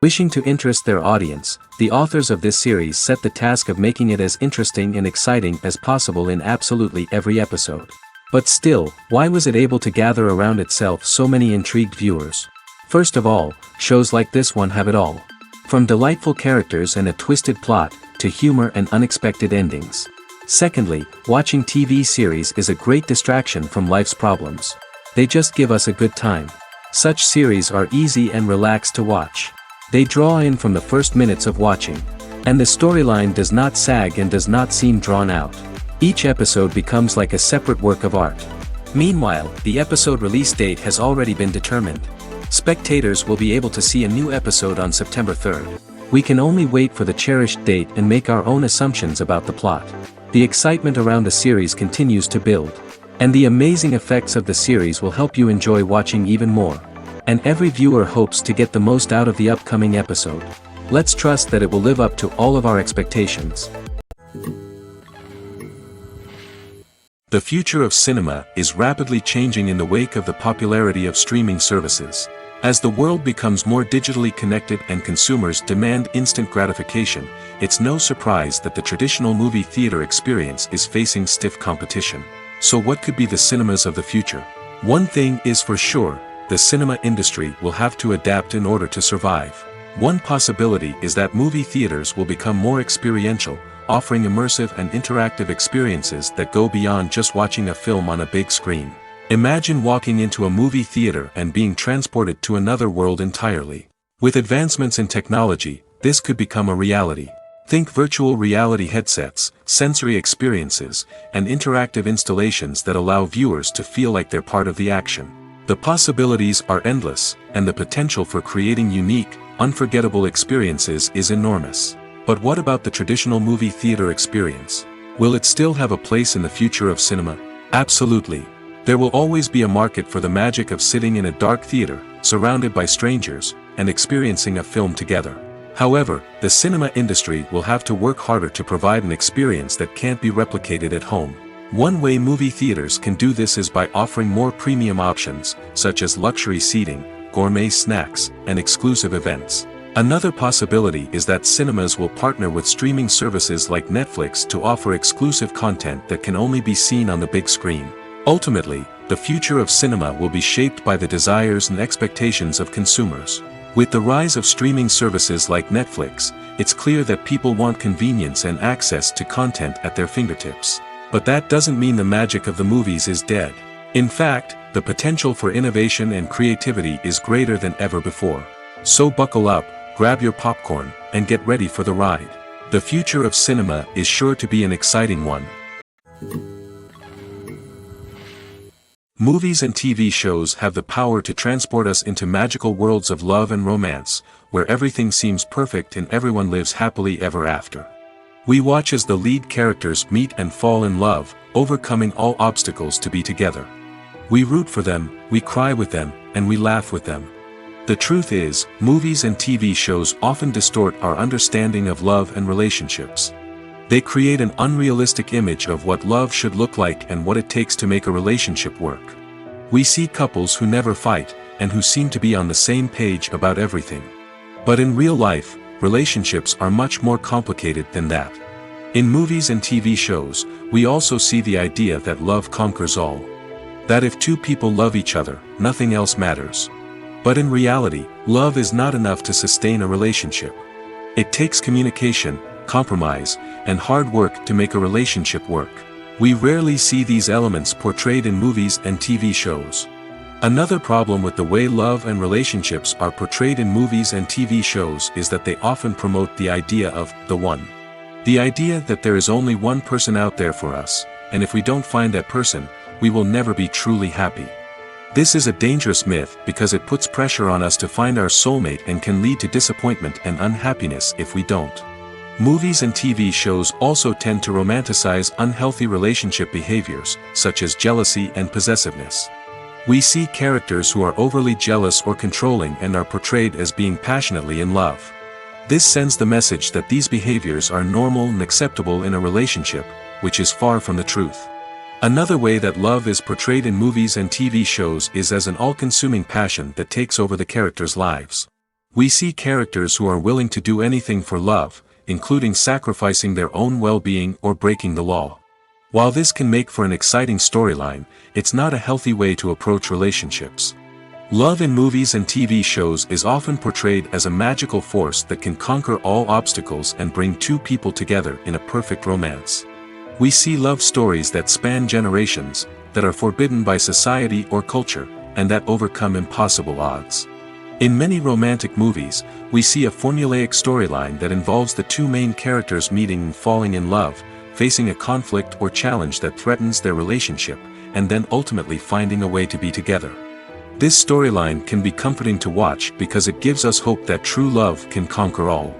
Wishing to interest their audience, the authors of this series set the task of making it as interesting and exciting as possible in absolutely every episode. But still, why was it able to gather around itself so many intrigued viewers? First of all, shows like this one have it all. From delightful characters and a twisted plot, to humor and unexpected endings. Secondly, watching TV series is a great distraction from life's problems. They just give us a good time. Such series are easy and relaxed to watch. They draw in from the first minutes of watching. And the storyline does not sag and does not seem drawn out. Each episode becomes like a separate work of art. Meanwhile, the episode release date has already been determined. Spectators will be able to see a new episode on September 3rd. We can only wait for the cherished date and make our own assumptions about the plot. The excitement around the series continues to build. And the amazing effects of the series will help you enjoy watching even more. And every viewer hopes to get the most out of the upcoming episode. Let's trust that it will live up to all of our expectations. The future of cinema is rapidly changing in the wake of the popularity of streaming services. As the world becomes more digitally connected and consumers demand instant gratification, it's no surprise that the traditional movie theater experience is facing stiff competition. So what could be the cinemas of the future? One thing is for sure, the cinema industry will have to adapt in order to survive. One possibility is that movie theaters will become more experiential, offering immersive and interactive experiences that go beyond just watching a film on a big screen. Imagine walking into a movie theater and being transported to another world entirely. With advancements in technology, this could become a reality. Think virtual reality headsets, sensory experiences, and interactive installations that allow viewers to feel like they're part of the action. The possibilities are endless, and the potential for creating unique, unforgettable experiences is enormous. But what about the traditional movie theater experience? Will it still have a place in the future of cinema? Absolutely. There will always be a market for the magic of sitting in a dark theater, surrounded by strangers, and experiencing a film together. However, the cinema industry will have to work harder to provide an experience that can't be replicated at home. One way movie theaters can do this is by offering more premium options, such as luxury seating, gourmet snacks, and exclusive events. Another possibility is that cinemas will partner with streaming services like Netflix to offer exclusive content that can only be seen on the big screen. Ultimately, the future of cinema will be shaped by the desires and expectations of consumers. With the rise of streaming services like Netflix, it's clear that people want convenience and access to content at their fingertips. But that doesn't mean the magic of the movies is dead. In fact, the potential for innovation and creativity is greater than ever before. So buckle up, grab your popcorn, and get ready for the ride. The future of cinema is sure to be an exciting one. Movies and TV shows have the power to transport us into magical worlds of love and romance, where everything seems perfect and everyone lives happily ever after. We watch as the lead characters meet and fall in love, overcoming all obstacles to be together. We root for them, we cry with them, and we laugh with them. The truth is, movies and TV shows often distort our understanding of love and relationships. They create an unrealistic image of what love should look like and what it takes to make a relationship work. We see couples who never fight, and who seem to be on the same page about everything. But in real life, relationships are much more complicated than that. In movies and TV shows, we also see the idea that love conquers all. That if two people love each other, nothing else matters. But in reality, love is not enough to sustain a relationship. It takes communication, compromise, and hard work to make a relationship work. We rarely see these elements portrayed in movies and TV shows. Another problem with the way love and relationships are portrayed in movies and TV shows is that they often promote the idea of the one. The idea that there is only one person out there for us, and if we don't find that person, we will never be truly happy. This is a dangerous myth because it puts pressure on us to find our soulmate and can lead to disappointment and unhappiness if we don't. Movies and TV shows also tend to romanticize unhealthy relationship behaviors, such as jealousy and possessiveness. We see characters who are overly jealous or controlling and are portrayed as being passionately in love. This sends the message that these behaviors are normal and acceptable in a relationship, which is far from the truth. Another way that love is portrayed in movies and TV shows is as an all-consuming passion that takes over the characters' lives. We see characters who are willing to do anything for love, including sacrificing their own well-being or breaking the law. While this can make for an exciting storyline, it's not a healthy way to approach relationships. Love in movies and TV shows is often portrayed as a magical force that can conquer all obstacles and bring two people together in a perfect romance. We see love stories that span generations, that are forbidden by society or culture, and that overcome impossible odds. In many romantic movies, we see a formulaic storyline that involves the two main characters meeting and falling in love, facing a conflict or challenge that threatens their relationship, and then ultimately finding a way to be together. This storyline can be comforting to watch because it gives us hope that true love can conquer all.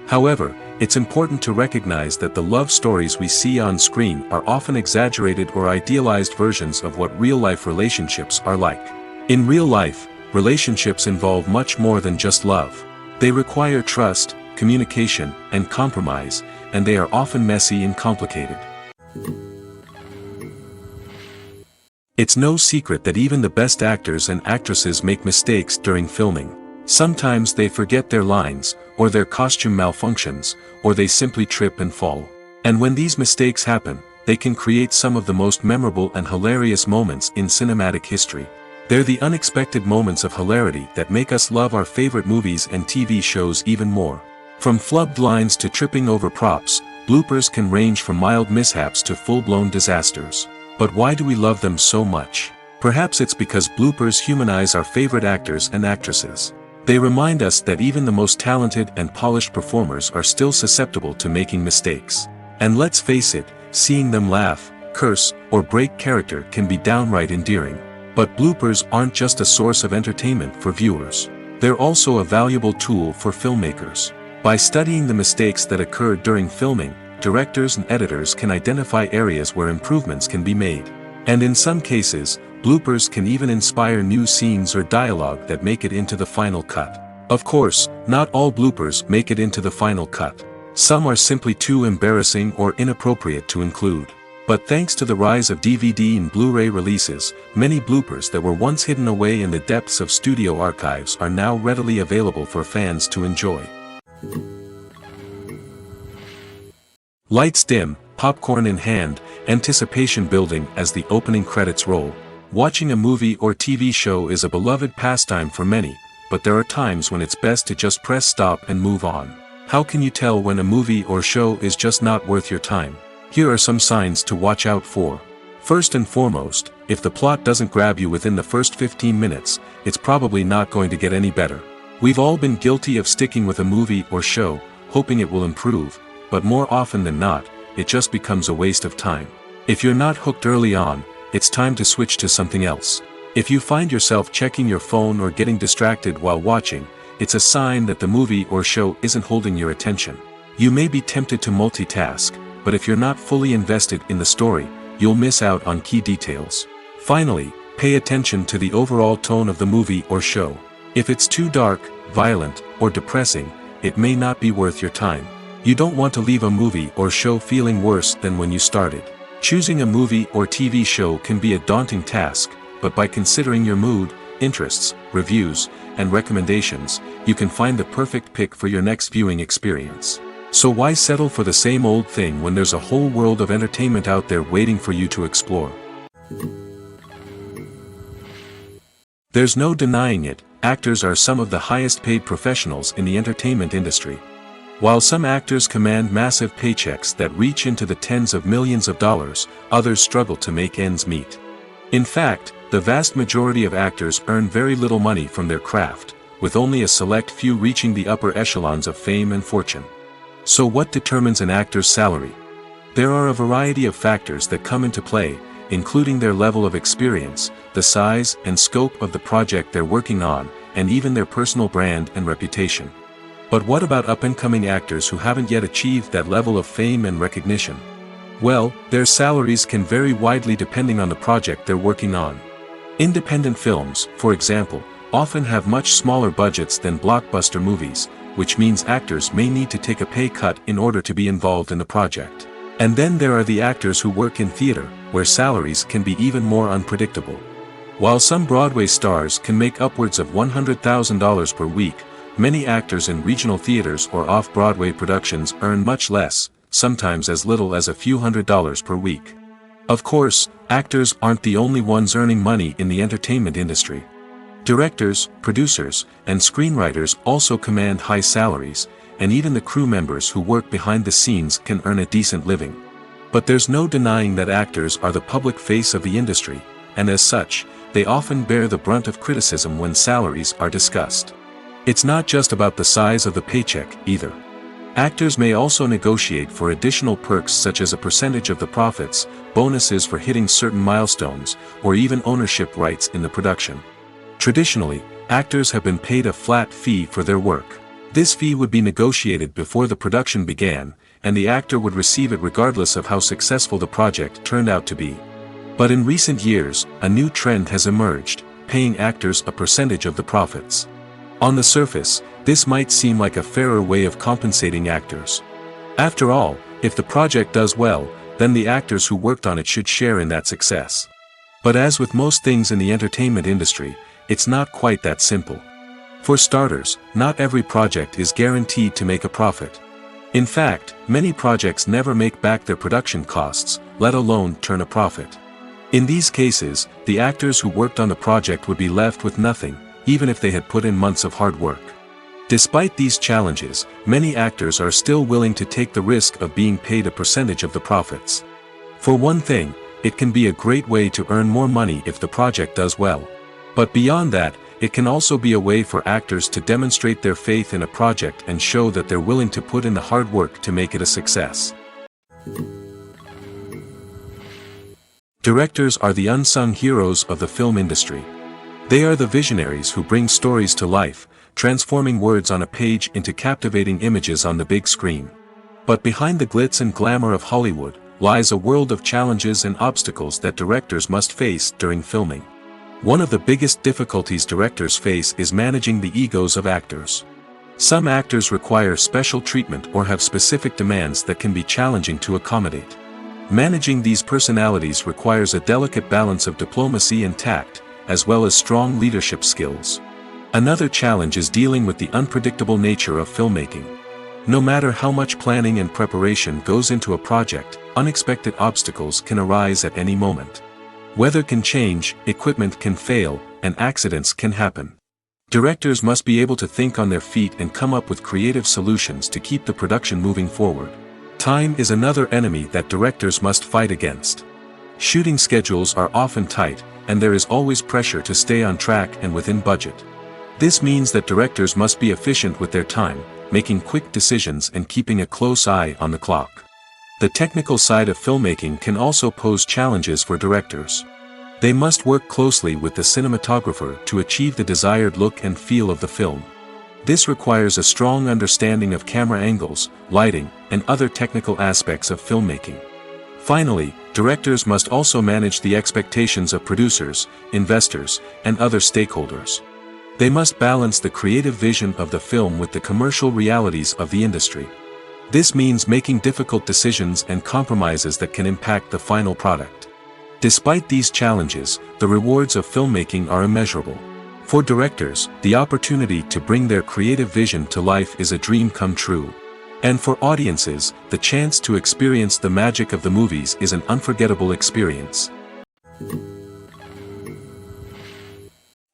However, it's important to recognize that the love stories we see on screen are often exaggerated or idealized versions of what real-life relationships are like. In real life, relationships involve much more than just love. They require trust, communication, and compromise, and they are often messy and complicated. It's no secret that even the best actors and actresses make mistakes during filming. Sometimes they forget their lines, or their costume malfunctions, or they simply trip and fall. And when these mistakes happen, they can create some of the most memorable and hilarious moments in cinematic history. They're the unexpected moments of hilarity that make us love our favorite movies and TV shows even more. From flubbed lines to tripping over props, bloopers can range from mild mishaps to full-blown disasters. But why do we love them so much? Perhaps it's because bloopers humanize our favorite actors and actresses. They remind us that even the most talented and polished performers are still susceptible to making mistakes. And let's face it, seeing them laugh, curse, or break character can be downright endearing. But bloopers aren't just a source of entertainment for viewers. They're also a valuable tool for filmmakers. By studying the mistakes that occurred during filming, directors and editors can identify areas where improvements can be made. And in some cases, bloopers can even inspire new scenes or dialogue that make it into the final cut. Of course, not all bloopers make it into the final cut. Some are simply too embarrassing or inappropriate to include. But thanks to the rise of DVD and Blu-ray releases, many bloopers that were once hidden away in the depths of studio archives are now readily available for fans to enjoy. Lights dim, popcorn in hand, anticipation building as the opening credits roll. Watching a movie or TV show is a beloved pastime for many, but there are times when it's best to just press stop and move on. How can you tell when a movie or show is just not worth your time? Here are some signs to watch out for. First and foremost, if the plot doesn't grab you within the first 15 minutes, it's probably not going to get any better. We've all been guilty of sticking with a movie or show, hoping it will improve, but more often than not, it just becomes a waste of time. If you're not hooked early on, it's time to switch to something else. If you find yourself checking your phone or getting distracted while watching, it's a sign that the movie or show isn't holding your attention. You may be tempted to multitask, but if you're not fully invested in the story, you'll miss out on key details. Finally, pay attention to the overall tone of the movie or show. If it's too dark, violent, or depressing, it may not be worth your time. You don't want to leave a movie or show feeling worse than when you started. Choosing a movie or TV show can be a daunting task, but by considering your mood, interests, reviews, and recommendations, you can find the perfect pick for your next viewing experience. So why settle for the same old thing when there's a whole world of entertainment out there waiting for you to explore? There's no denying it, actors are some of the highest paid professionals in the entertainment industry. While some actors command massive paychecks that reach into the tens of millions of dollars, others struggle to make ends meet. In fact, the vast majority of actors earn very little money from their craft, with only a select few reaching the upper echelons of fame and fortune. So what determines an actor's salary? There are a variety of factors that come into play, including their level of experience, the size and scope of the project they're working on, and even their personal brand and reputation. But what about up-and-coming actors who haven't yet achieved that level of fame and recognition? Well, their salaries can vary widely depending on the project they're working on. Independent films, for example, often have much smaller budgets than blockbuster movies, which means actors may need to take a pay cut in order to be involved in the project. And then there are the actors who work in theater, where salaries can be even more unpredictable. While some Broadway stars can make upwards of $100,000 per week, many actors in regional theaters or off-Broadway productions earn much less, sometimes as little as a few $100s per week. Of course, actors aren't the only ones earning money in the entertainment industry. Directors, producers, and screenwriters also command high salaries, and even the crew members who work behind the scenes can earn a decent living. But there's no denying that actors are the public face of the industry, and as such, they often bear the brunt of criticism when salaries are discussed. It's not just about the size of the paycheck, either. Actors may also negotiate for additional perks such as a percentage of the profits, bonuses for hitting certain milestones, or even ownership rights in the production. Traditionally, actors have been paid a flat fee for their work. This fee would be negotiated before the production began, and the actor would receive it regardless of how successful the project turned out to be. But in recent years, a new trend has emerged, paying actors a percentage of the profits. On the surface, this might seem like a fairer way of compensating actors. After all, if the project does well, then the actors who worked on it should share in that success. But as with most things in the entertainment industry, it's not quite that simple. For starters, not every project is guaranteed to make a profit. In fact, many projects never make back their production costs, let alone turn a profit. In these cases, the actors who worked on the project would be left with nothing, even if they had put in months of hard work. Despite these challenges, many actors are still willing to take the risk of being paid a percentage of the profits. For one thing, it can be a great way to earn more money if the project does well. But beyond that, it can also be a way for actors to demonstrate their faith in a project and show that they're willing to put in the hard work to make it a success. Directors are the unsung heroes of the film industry. They are the visionaries who bring stories to life, transforming words on a page into captivating images on the big screen. But behind the glitz and glamour of Hollywood, lies a world of challenges and obstacles that directors must face during filming. One of the biggest difficulties directors face is managing the egos of actors. Some actors require special treatment or have specific demands that can be challenging to accommodate. Managing these personalities requires a delicate balance of diplomacy and tact, as well as strong leadership skills. Another challenge is dealing with the unpredictable nature of filmmaking. No matter how much planning and preparation goes into a project, unexpected obstacles can arise at any moment. Weather can change, equipment can fail, and accidents can happen. Directors must be able to think on their feet and come up with creative solutions to keep the production moving forward. Time is another enemy that directors must fight against. Shooting schedules are often tight, and there is always pressure to stay on track and within budget. This means that directors must be efficient with their time, making quick decisions and keeping a close eye on the clock. The technical side of filmmaking can also pose challenges for directors. They must work closely with the cinematographer to achieve the desired look and feel of the film. This requires a strong understanding of camera angles, lighting, and other technical aspects of filmmaking. Finally, directors must also manage the expectations of producers, investors, and other stakeholders. They must balance the creative vision of the film with the commercial realities of the industry. This means making difficult decisions and compromises that can impact the final product. Despite these challenges, the rewards of filmmaking are immeasurable. For directors, the opportunity to bring their creative vision to life is a dream come true. And for audiences, the chance to experience the magic of the movies is an unforgettable experience.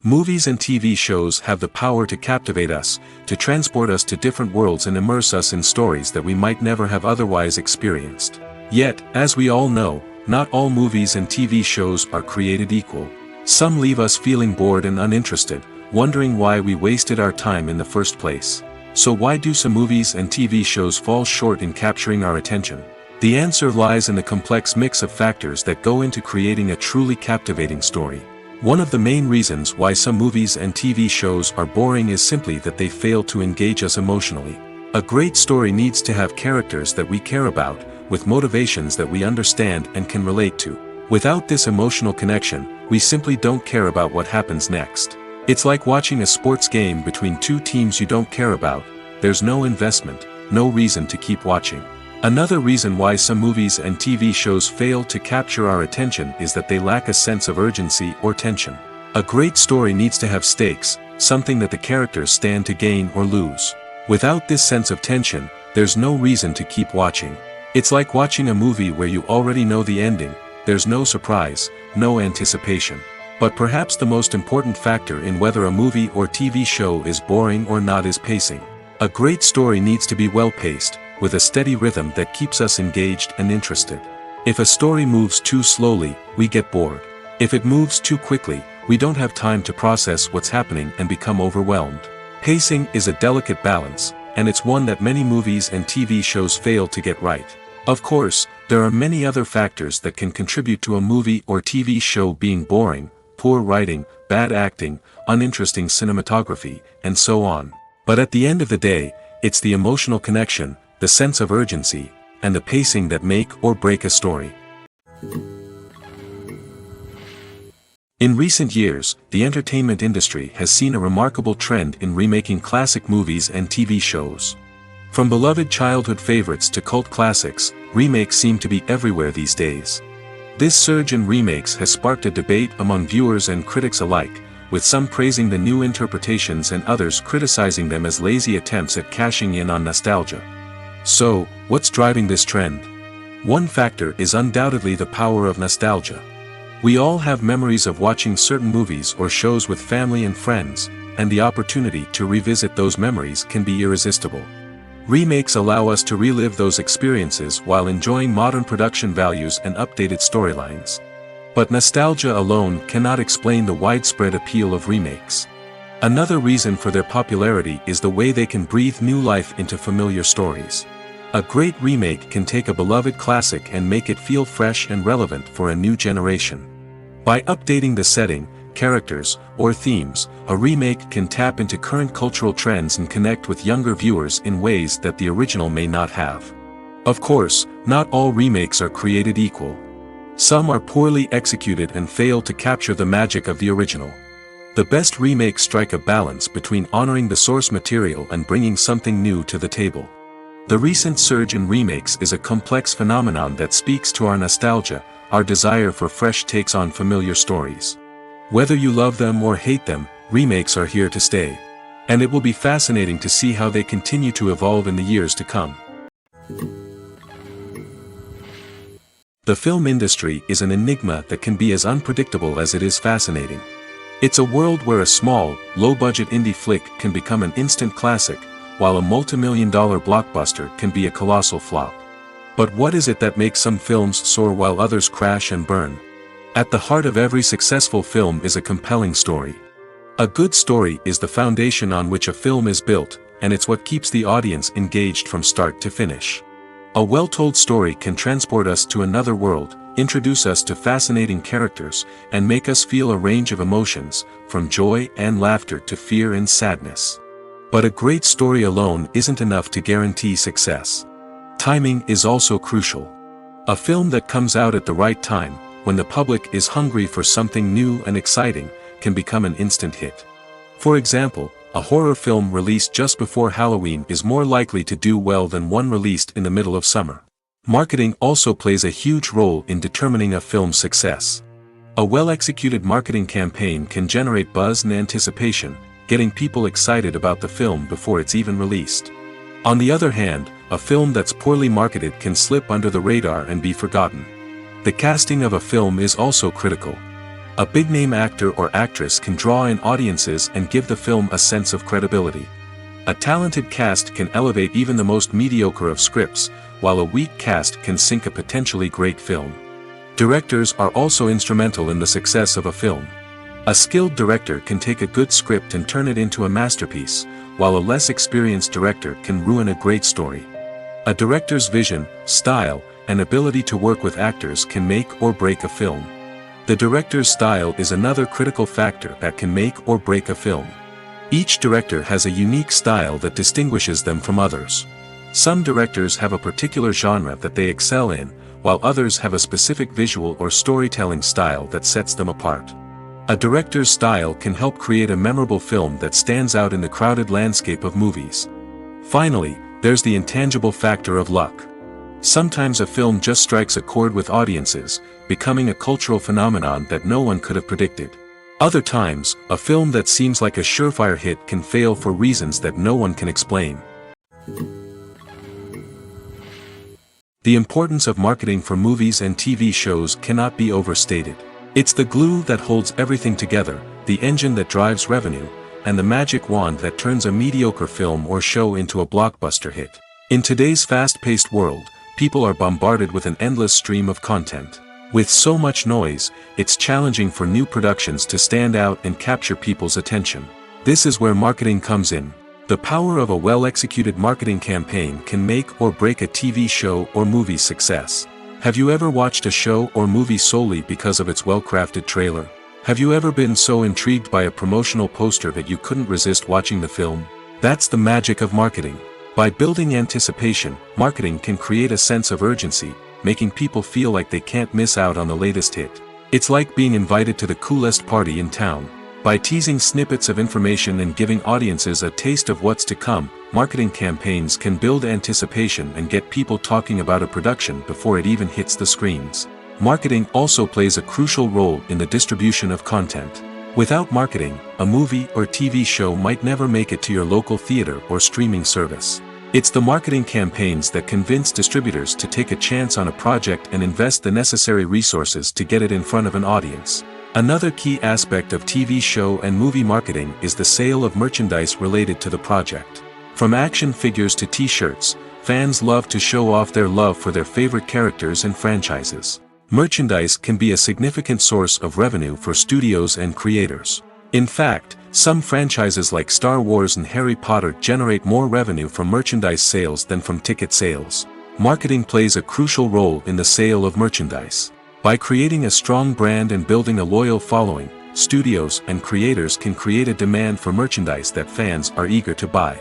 Movies and TV shows have the power to captivate us, to transport us to different worlds and immerse us in stories that we might never have otherwise experienced. Yet, as we all know, not all movies and TV shows are created equal. Some leave us feeling bored and uninterested, wondering why we wasted our time in the first place. So why do some movies and TV shows fall short in capturing our attention? The answer lies in the complex mix of factors that go into creating a truly captivating story. One of the main reasons why some movies and TV shows are boring is simply that they fail to engage us emotionally. A great story needs to have characters that we care about, with motivations that we understand and can relate to. Without this emotional connection, we simply don't care about what happens next. It's like watching a sports game between two teams you don't care about. There's no investment, no reason to keep watching. Another reason why some movies and TV shows fail to capture our attention is that they lack a sense of urgency or tension. A great story needs to have stakes, something that the characters stand to gain or lose. Without this sense of tension, there's no reason to keep watching. It's like watching a movie where you already know the ending, there's no surprise, no anticipation. But perhaps the most important factor in whether a movie or TV show is boring or not is pacing. A great story needs to be well-paced, with a steady rhythm that keeps us engaged and interested. If a story moves too slowly, we get bored. If it moves too quickly, we don't have time to process what's happening and become overwhelmed. Pacing is a delicate balance, and it's one that many movies and TV shows fail to get right. Of course, there are many other factors that can contribute to a movie or TV show being boring: poor writing, bad acting, uninteresting cinematography, and so on. But at the end of the day, it's the emotional connection, the sense of urgency, and the pacing that make or break a story. In recent years, the entertainment industry has seen a remarkable trend in remaking classic movies and TV shows. From beloved childhood favorites to cult classics, remakes seem to be everywhere these days. This surge in remakes has sparked a debate among viewers and critics alike, with some praising the new interpretations and others criticizing them as lazy attempts at cashing in on nostalgia. So, what's driving this trend? One factor is undoubtedly the power of nostalgia. We all have memories of watching certain movies or shows with family and friends, and the opportunity to revisit those memories can be irresistible. Remakes allow us to relive those experiences while enjoying modern production values and updated storylines. But nostalgia alone cannot explain the widespread appeal of remakes. Another reason for their popularity is the way they can breathe new life into familiar stories. A great remake can take a beloved classic and make it feel fresh and relevant for a new generation. By updating the setting, characters, or themes, a remake can tap into current cultural trends and connect with younger viewers in ways that the original may not have. Of course, not all remakes are created equal. Some are poorly executed and fail to capture the magic of the original. The best remakes strike a balance between honoring the source material and bringing something new to the table. The recent surge in remakes is a complex phenomenon that speaks to our nostalgia, our desire for fresh takes on familiar stories. Whether you love them or hate them, remakes are here to stay. And it will be fascinating to see how they continue to evolve in the years to come. The film industry is an enigma that can be as unpredictable as it is fascinating. It's a world where a small, low-budget indie flick can become an instant classic, while a multi-million-dollar blockbuster can be a colossal flop. But what is it that makes some films soar while others crash and burn? At the heart of every successful film is a compelling story. A good story is the foundation on which a film is built, and it's what keeps the audience engaged from start to finish. A well-told story can transport us to another world, introduce us to fascinating characters, and make us feel a range of emotions, from joy and laughter to fear and sadness. But a great story alone isn't enough to guarantee success. Timing is also crucial. A film that comes out at the right time, when the public is hungry for something new and exciting, can become an instant hit. For example, a horror film released just before Halloween is more likely to do well than one released in the middle of summer. Marketing also plays a huge role in determining a film's success. A well-executed marketing campaign can generate buzz and anticipation, getting people excited about the film before it's even released. On the other hand, a film that's poorly marketed can slip under the radar and be forgotten. The casting of a film is also critical. A big-name actor or actress can draw in audiences and give the film a sense of credibility. A talented cast can elevate even the most mediocre of scripts, while a weak cast can sink a potentially great film. Directors are also instrumental in the success of a film. A skilled director can take a good script and turn it into a masterpiece, while a less experienced director can ruin a great story. A director's vision, style, and ability to work with actors can make or break a film. The director's style is another critical factor that can make or break a film. Each director has a unique style that distinguishes them from others. Some directors have a particular genre that they excel in, while others have a specific visual or storytelling style that sets them apart. A director's style can help create a memorable film that stands out in the crowded landscape of movies. Finally, there's the intangible factor of luck. Sometimes a film just strikes a chord with audiences, becoming a cultural phenomenon that no one could have predicted. Other times, a film that seems like a surefire hit can fail for reasons that no one can explain. The importance of marketing for movies and TV shows cannot be overstated. It's the glue that holds everything together, the engine that drives revenue, and the magic wand that turns a mediocre film or show into a blockbuster hit. In today's fast-paced world, people are bombarded with an endless stream of content. With so much noise, it's challenging for new productions to stand out and capture people's attention. This is where marketing comes in. The power of a well-executed marketing campaign can make or break a TV show or movie's success. Have you ever watched a show or movie solely because of its well-crafted trailer? Have you ever been so intrigued by a promotional poster that you couldn't resist watching the film? That's the magic of marketing. By building anticipation, marketing can create a sense of urgency, making people feel like they can't miss out on the latest hit. It's like being invited to the coolest party in town. By teasing snippets of information and giving audiences a taste of what's to come, marketing campaigns can build anticipation and get people talking about a production before it even hits the screens. Marketing also plays a crucial role in the distribution of content. Without marketing, a movie or TV show might never make it to your local theater or streaming service. It's the marketing campaigns that convince distributors to take a chance on a project and invest the necessary resources to get it in front of an audience. Another key aspect of TV show and movie marketing is the sale of merchandise related to the project. From action figures to t-shirts, fans love to show off their love for their favorite characters and franchises. Merchandise can be a significant source of revenue for studios and creators. In fact, some franchises like Star Wars and Harry Potter generate more revenue from merchandise sales than from ticket sales. Marketing plays a crucial role in the sale of merchandise. By creating a strong brand and building a loyal following, studios and creators can create a demand for merchandise that fans are eager to buy.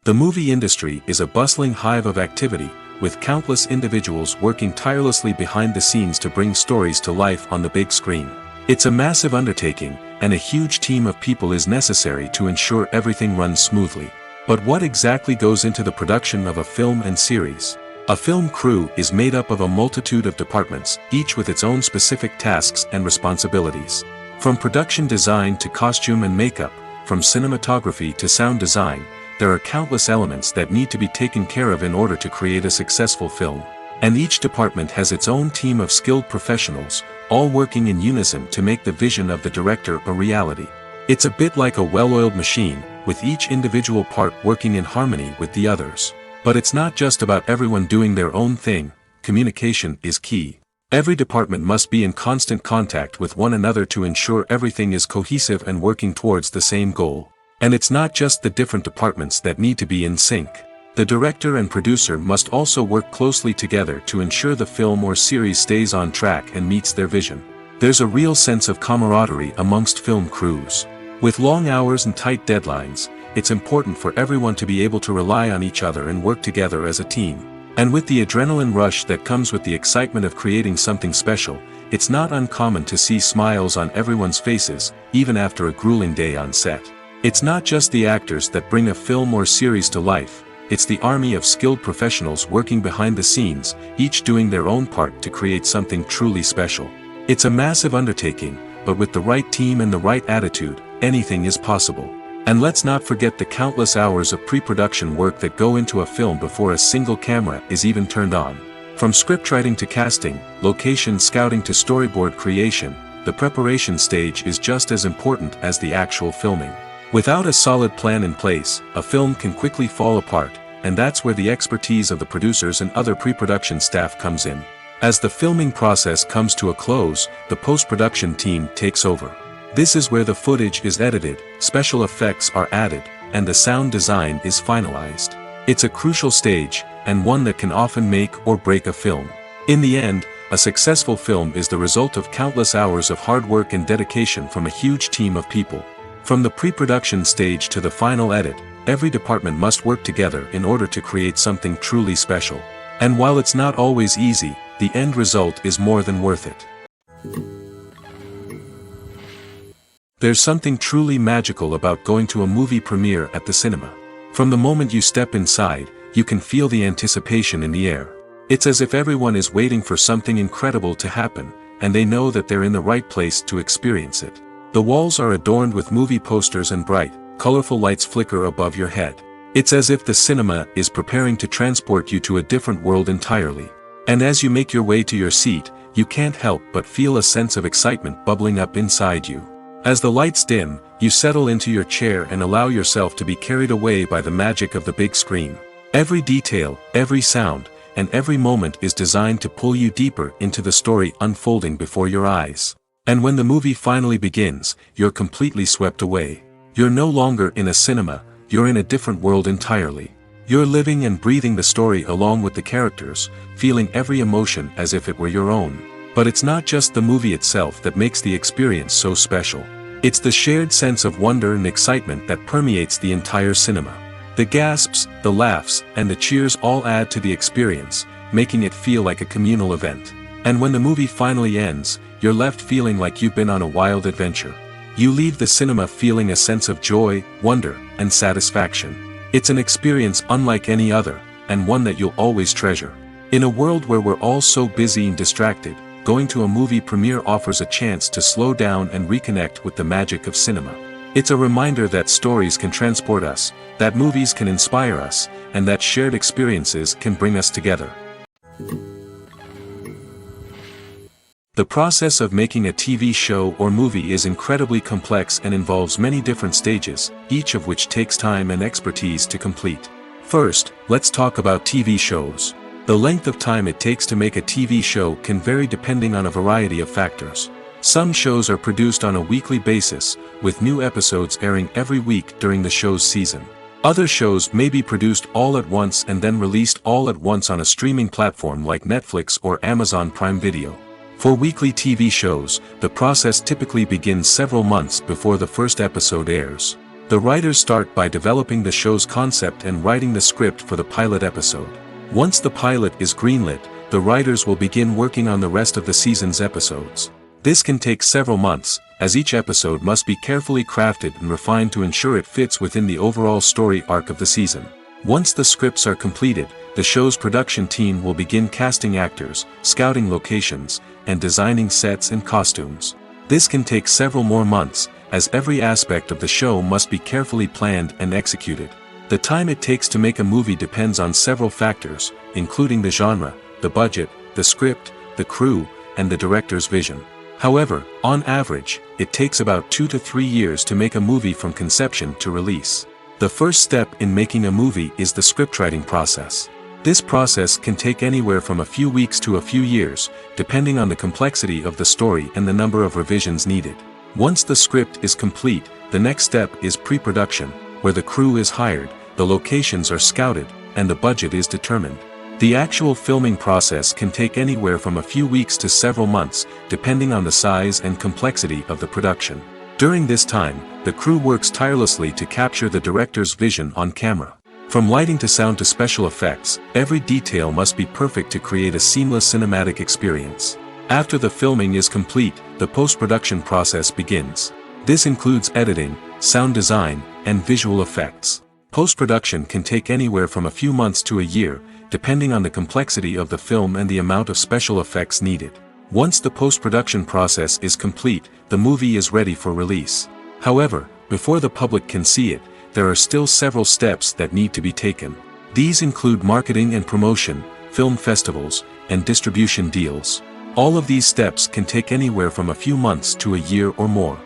The movie industry is a bustling hive of activity, with countless individuals working tirelessly behind the scenes to bring stories to life on the big screen. It's a massive undertaking, and a huge team of people is necessary to ensure everything runs smoothly. But what exactly goes into the production of a film and series? A film crew is made up of a multitude of departments, each with its own specific tasks and responsibilities. From production design to costume and makeup, from cinematography to sound design, there are countless elements that need to be taken care of in order to create a successful film. And each department has its own team of skilled professionals, all working in unison to make the vision of the director a reality. It's a bit like a well-oiled machine, with each individual part working in harmony with the others. But it's not just about everyone doing their own thing. Communication is key. Every department must be in constant contact with one another to ensure everything is cohesive and working towards the same goal. And it's not just the different departments that need to be in sync. The director and producer must also work closely together to ensure the film or series stays on track and meets their vision. There's a real sense of camaraderie amongst film crews. With long hours and tight deadlines, it's important for everyone to be able to rely on each other and work together as a team. And with the adrenaline rush that comes with the excitement of creating something special, it's not uncommon to see smiles on everyone's faces, even after a grueling day on set. It's not just the actors that bring a film or series to life, it's the army of skilled professionals working behind the scenes, each doing their own part to create something truly special. It's a massive undertaking, but with the right team and the right attitude, anything is possible. And let's not forget the countless hours of pre-production work that go into a film before a single camera is even turned on. From scriptwriting to casting, location scouting to storyboard creation, the preparation stage is just as important as the actual filming. Without a solid plan in place, a film can quickly fall apart, and that's where the expertise of the producers and other pre-production staff comes in. As the filming process comes to a close, the post-production team takes over. This is where the footage is edited, special effects are added, and the sound design is finalized. It's a crucial stage, and one that can often make or break a film. In the end, a successful film is the result of countless hours of hard work and dedication from a huge team of people. From the pre-production stage to the final edit, every department must work together in order to create something truly special. And while it's not always easy, the end result is more than worth it. There's something truly magical about going to a movie premiere at the cinema. From the moment you step inside, you can feel the anticipation in the air. It's as if everyone is waiting for something incredible to happen, and they know that they're in the right place to experience it. The walls are adorned with movie posters and bright, colorful lights flicker above your head. It's as if the cinema is preparing to transport you to a different world entirely. And as you make your way to your seat, you can't help but feel a sense of excitement bubbling up inside you. As the lights dim, you settle into your chair and allow yourself to be carried away by the magic of the big screen. Every detail, every sound, and every moment is designed to pull you deeper into the story unfolding before your eyes. And when the movie finally begins, you're completely swept away. You're no longer in a cinema, you're in a different world entirely. You're living and breathing the story along with the characters, feeling every emotion as if it were your own. But it's not just the movie itself that makes the experience so special. It's the shared sense of wonder and excitement that permeates the entire cinema. The gasps, the laughs, and the cheers all add to the experience, making it feel like a communal event. And when the movie finally ends, you're left feeling like you've been on a wild adventure. You leave the cinema feeling a sense of joy, wonder, and satisfaction. It's an experience unlike any other, and one that you'll always treasure. In a world where we're all so busy and distracted, going to a movie premiere offers a chance to slow down and reconnect with the magic of cinema. It's a reminder that stories can transport us, that movies can inspire us, and that shared experiences can bring us together. The process of making a TV show or movie is incredibly complex and involves many different stages, each of which takes time and expertise to complete. First, let's talk about TV shows. The length of time it takes to make a TV show can vary depending on a variety of factors. Some shows are produced on a weekly basis, with new episodes airing every week during the show's season. Other shows may be produced all at once and then released all at once on a streaming platform like Netflix or Amazon Prime Video. For weekly TV shows, the process typically begins several months before the first episode airs. The writers start by developing the show's concept and writing the script for the pilot episode. Once the pilot is greenlit, the writers will begin working on the rest of the season's episodes. This can take several months, as each episode must be carefully crafted and refined to ensure it fits within the overall story arc of the season. Once the scripts are completed, the show's production team will begin casting actors, scouting locations, and designing sets and costumes. This can take several more months, as every aspect of the show must be carefully planned and executed. The time it takes to make a movie depends on several factors, including the genre, the budget, the script, the crew, and the director's vision. However, on average, it takes about 2 to 3 years to make a movie from conception to release. The first step in making a movie is the scriptwriting process. This process can take anywhere from a few weeks to a few years, depending on the complexity of the story and the number of revisions needed. Once the script is complete, the next step is pre-production, where the crew is hired, the locations are scouted, and the budget is determined. The actual filming process can take anywhere from a few weeks to several months, depending on the size and complexity of the production. During this time, the crew works tirelessly to capture the director's vision on camera. From lighting to sound to special effects, every detail must be perfect to create a seamless cinematic experience. After the filming is complete, the post-production process begins. This includes editing, sound design, and visual effects. Post-production can take anywhere from a few months to a year, depending on the complexity of the film and the amount of special effects needed. Once the post-production process is complete, the movie is ready for release. However, before the public can see it, there are still several steps that need to be taken. These include marketing and promotion, film festivals, and distribution deals. All of these steps can take anywhere from a few months to a year or more.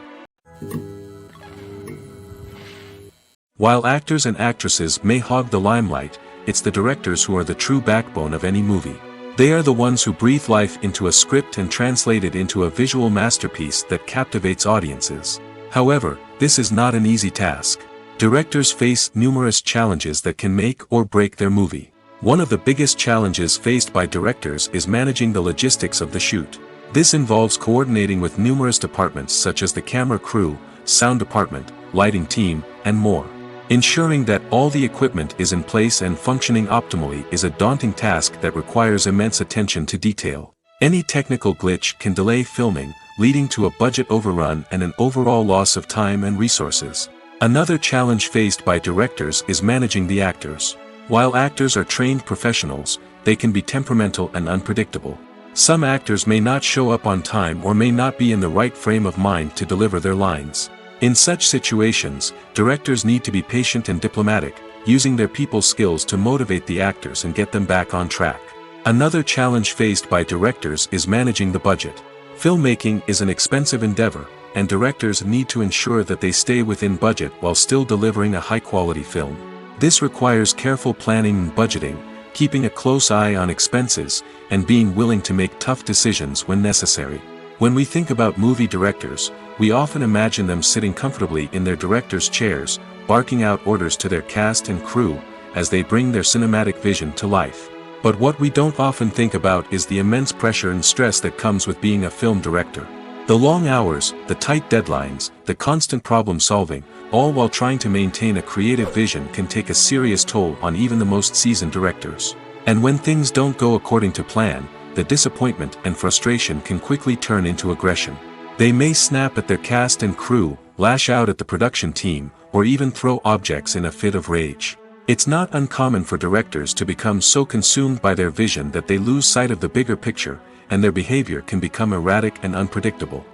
While actors and actresses may hog the limelight, it's the directors who are the true backbone of any movie. They are the ones who breathe life into a script and translate it into a visual masterpiece that captivates audiences. However, this is not an easy task. Directors face numerous challenges that can make or break their movie. One of the biggest challenges faced by directors is managing the logistics of the shoot. This involves coordinating with numerous departments such as the camera crew, sound department, lighting team, and more. Ensuring that all the equipment is in place and functioning optimally is a daunting task that requires immense attention to detail. Any technical glitch can delay filming, leading to a budget overrun and an overall loss of time and resources. Another challenge faced by directors is managing the actors. While actors are trained professionals, they can be temperamental and unpredictable. Some actors may not show up on time or may not be in the right frame of mind to deliver their lines. In such situations, directors need to be patient and diplomatic, using their people skills to motivate the actors and get them back on track. Another challenge faced by directors is managing the budget. Filmmaking is an expensive endeavor, and directors need to ensure that they stay within budget while still delivering a high-quality film. This requires careful planning and budgeting, keeping a close eye on expenses, and being willing to make tough decisions when necessary. When we think about movie directors, we often imagine them sitting comfortably in their director's chairs, barking out orders to their cast and crew, as they bring their cinematic vision to life. But what we don't often think about is the immense pressure and stress that comes with being a film director. The long hours, the tight deadlines, the constant problem solving, all while trying to maintain a creative vision can take a serious toll on even the most seasoned directors. And when things don't go according to plan, the disappointment and frustration can quickly turn into aggression. They may snap at their cast and crew, lash out at the production team, or even throw objects in a fit of rage. It's not uncommon for directors to become so consumed by their vision that they lose sight of the bigger picture, and their behavior can become erratic and unpredictable.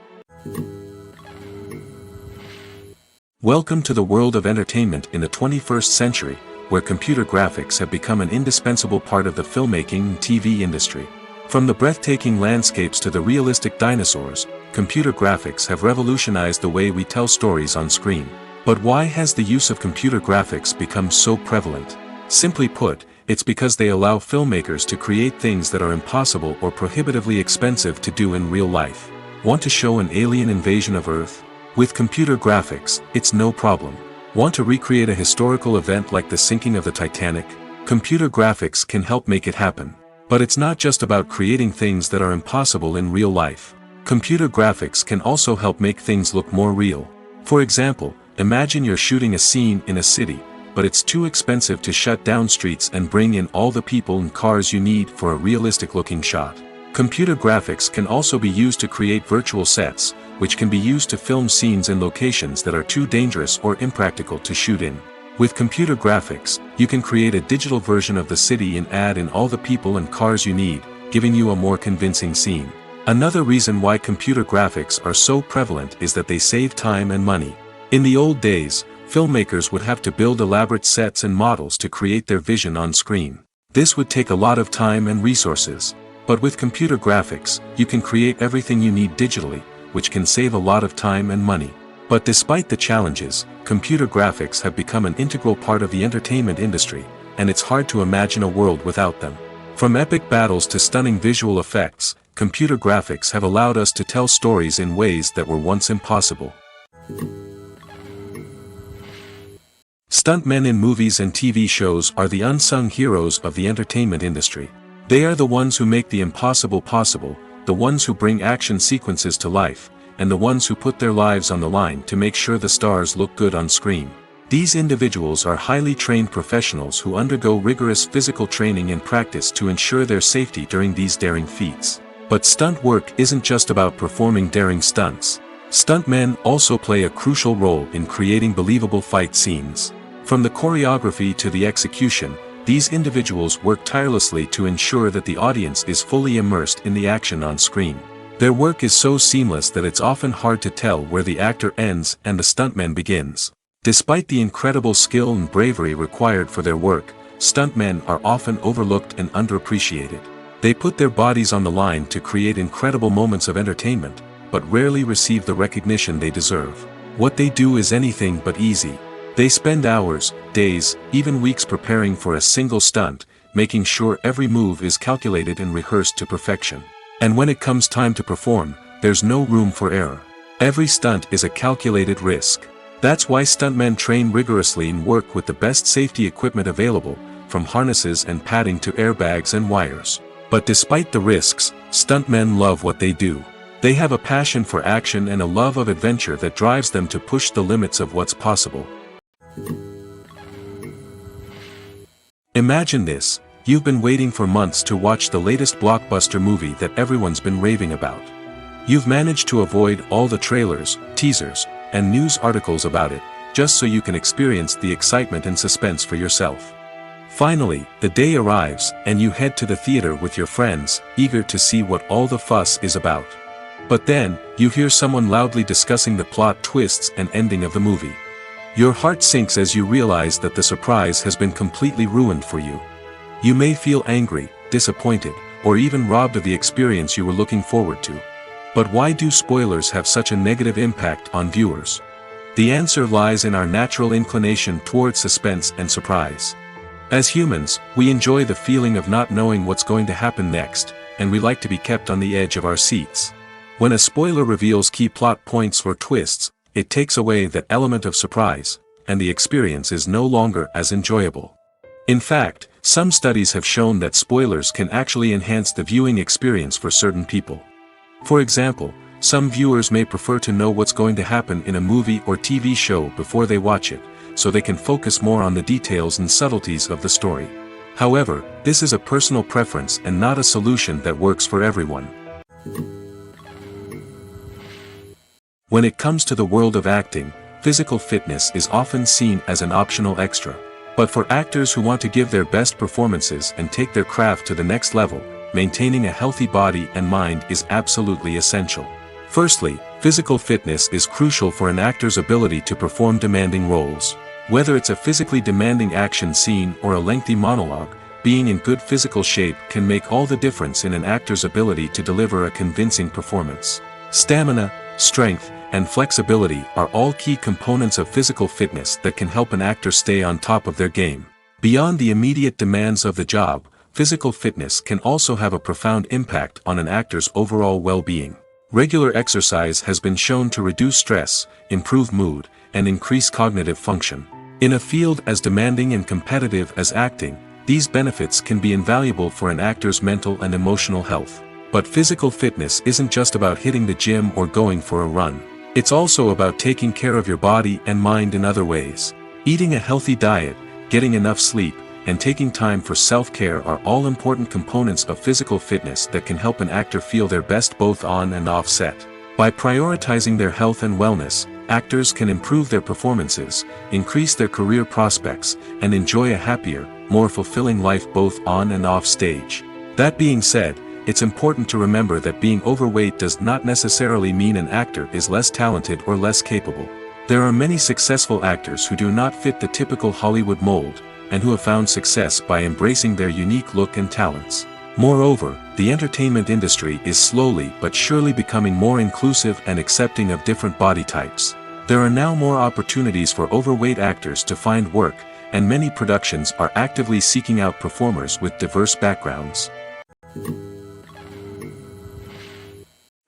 Welcome to the world of entertainment in the 21st century, where computer graphics have become an indispensable part of the filmmaking and TV industry. From the breathtaking landscapes to the realistic dinosaurs, computer graphics have revolutionized the way we tell stories on screen. But why has the use of computer graphics become so prevalent? Simply put, it's because they allow filmmakers to create things that are impossible or prohibitively expensive to do in real life. Want to show an alien invasion of Earth? With computer graphics, it's no problem. Want to recreate a historical event like the sinking of the Titanic? Computer graphics can help make it happen. But it's not just about creating things that are impossible in real life. Computer graphics can also help make things look more real. For example, imagine you're shooting a scene in a city, but it's too expensive to shut down streets and bring in all the people and cars you need for a realistic-looking shot. Computer graphics can also be used to create virtual sets, which can be used to film scenes in locations that are too dangerous or impractical to shoot in. With computer graphics, you can create a digital version of the city and add in all the people and cars you need, giving you a more convincing scene. Another reason why computer graphics are so prevalent is that they save time and money. In the old days, filmmakers would have to build elaborate sets and models to create their vision on screen. This would take a lot of time and resources. But with computer graphics, you can create everything you need digitally, which can save a lot of time and money. But despite the challenges, computer graphics have become an integral part of the entertainment industry, and it's hard to imagine a world without them. From epic battles to stunning visual effects, computer graphics have allowed us to tell stories in ways that were once impossible. Stuntmen in movies and TV shows are the unsung heroes of the entertainment industry. They are the ones who make the impossible possible, the ones who bring action sequences to life, and the ones who put their lives on the line to make sure the stars look good on screen. These individuals are highly trained professionals who undergo rigorous physical training and practice to ensure their safety during these daring feats. But stunt work isn't just about performing daring stunts. Stuntmen also play a crucial role in creating believable fight scenes. From the choreography to the execution, these individuals work tirelessly to ensure that the audience is fully immersed in the action on screen. Their work is so seamless that it's often hard to tell where the actor ends and the stuntman begins. Despite the incredible skill and bravery required for their work, stuntmen are often overlooked and underappreciated. They put their bodies on the line to create incredible moments of entertainment, but rarely receive the recognition they deserve. What they do is anything but easy. They spend hours, days, even weeks preparing for a single stunt, making sure every move is calculated and rehearsed to perfection. And when it comes time to perform, there's no room for error. Every stunt is a calculated risk. That's why stuntmen train rigorously and work with the best safety equipment available, from harnesses and padding to airbags and wires. But despite the risks, stuntmen love what they do. They have a passion for action and a love of adventure that drives them to push the limits of what's possible. Imagine this. You've been waiting for months to watch the latest blockbuster movie that everyone's been raving about. You've managed to avoid all the trailers, teasers, and news articles about it, just so you can experience the excitement and suspense for yourself. Finally, the day arrives, and you head to the theater with your friends, eager to see what all the fuss is about. But then, you hear someone loudly discussing the plot twists and ending of the movie. Your heart sinks as you realize that the surprise has been completely ruined for you. You may feel angry, disappointed, or even robbed of the experience you were looking forward to. But why do spoilers have such a negative impact on viewers? The answer lies in our natural inclination towards suspense and surprise. As humans, we enjoy the feeling of not knowing what's going to happen next, and we like to be kept on the edge of our seats. When a spoiler reveals key plot points or twists, it takes away that element of surprise, and the experience is no longer as enjoyable. In fact, some studies have shown that spoilers can actually enhance the viewing experience for certain people. For example, some viewers may prefer to know what's going to happen in a movie or TV show before they watch it, so they can focus more on the details and subtleties of the story. However, this is a personal preference and not a solution that works for everyone. When it comes to the world of acting, physical fitness is often seen as an optional extra. But for actors who want to give their best performances and take their craft to the next level, maintaining a healthy body and mind is absolutely essential. Firstly, physical fitness is crucial for an actor's ability to perform demanding roles. Whether it's a physically demanding action scene or a lengthy monologue, being in good physical shape can make all the difference in an actor's ability to deliver a convincing performance. Stamina, strength, and flexibility are all key components of physical fitness that can help an actor stay on top of their game. Beyond the immediate demands of the job, physical fitness can also have a profound impact on an actor's overall well-being. Regular exercise has been shown to reduce stress, improve mood, and increase cognitive function. In a field as demanding and competitive as acting, these benefits can be invaluable for an actor's mental and emotional health. But physical fitness isn't just about hitting the gym or going for a run. It's also about taking care of your body and mind in other ways. Eating a healthy diet, getting enough sleep, and taking time for self-care are all important components of physical fitness that can help an actor feel their best both on and off set. By prioritizing their health and wellness, actors can improve their performances, increase their career prospects, and enjoy a happier, more fulfilling life both on and off stage. That being said, it's important to remember that being overweight does not necessarily mean an actor is less talented or less capable. There are many successful actors who do not fit the typical Hollywood mold, and who have found success by embracing their unique look and talents. Moreover, the entertainment industry is slowly but surely becoming more inclusive and accepting of different body types. There are now more opportunities for overweight actors to find work, and many productions are actively seeking out performers with diverse backgrounds.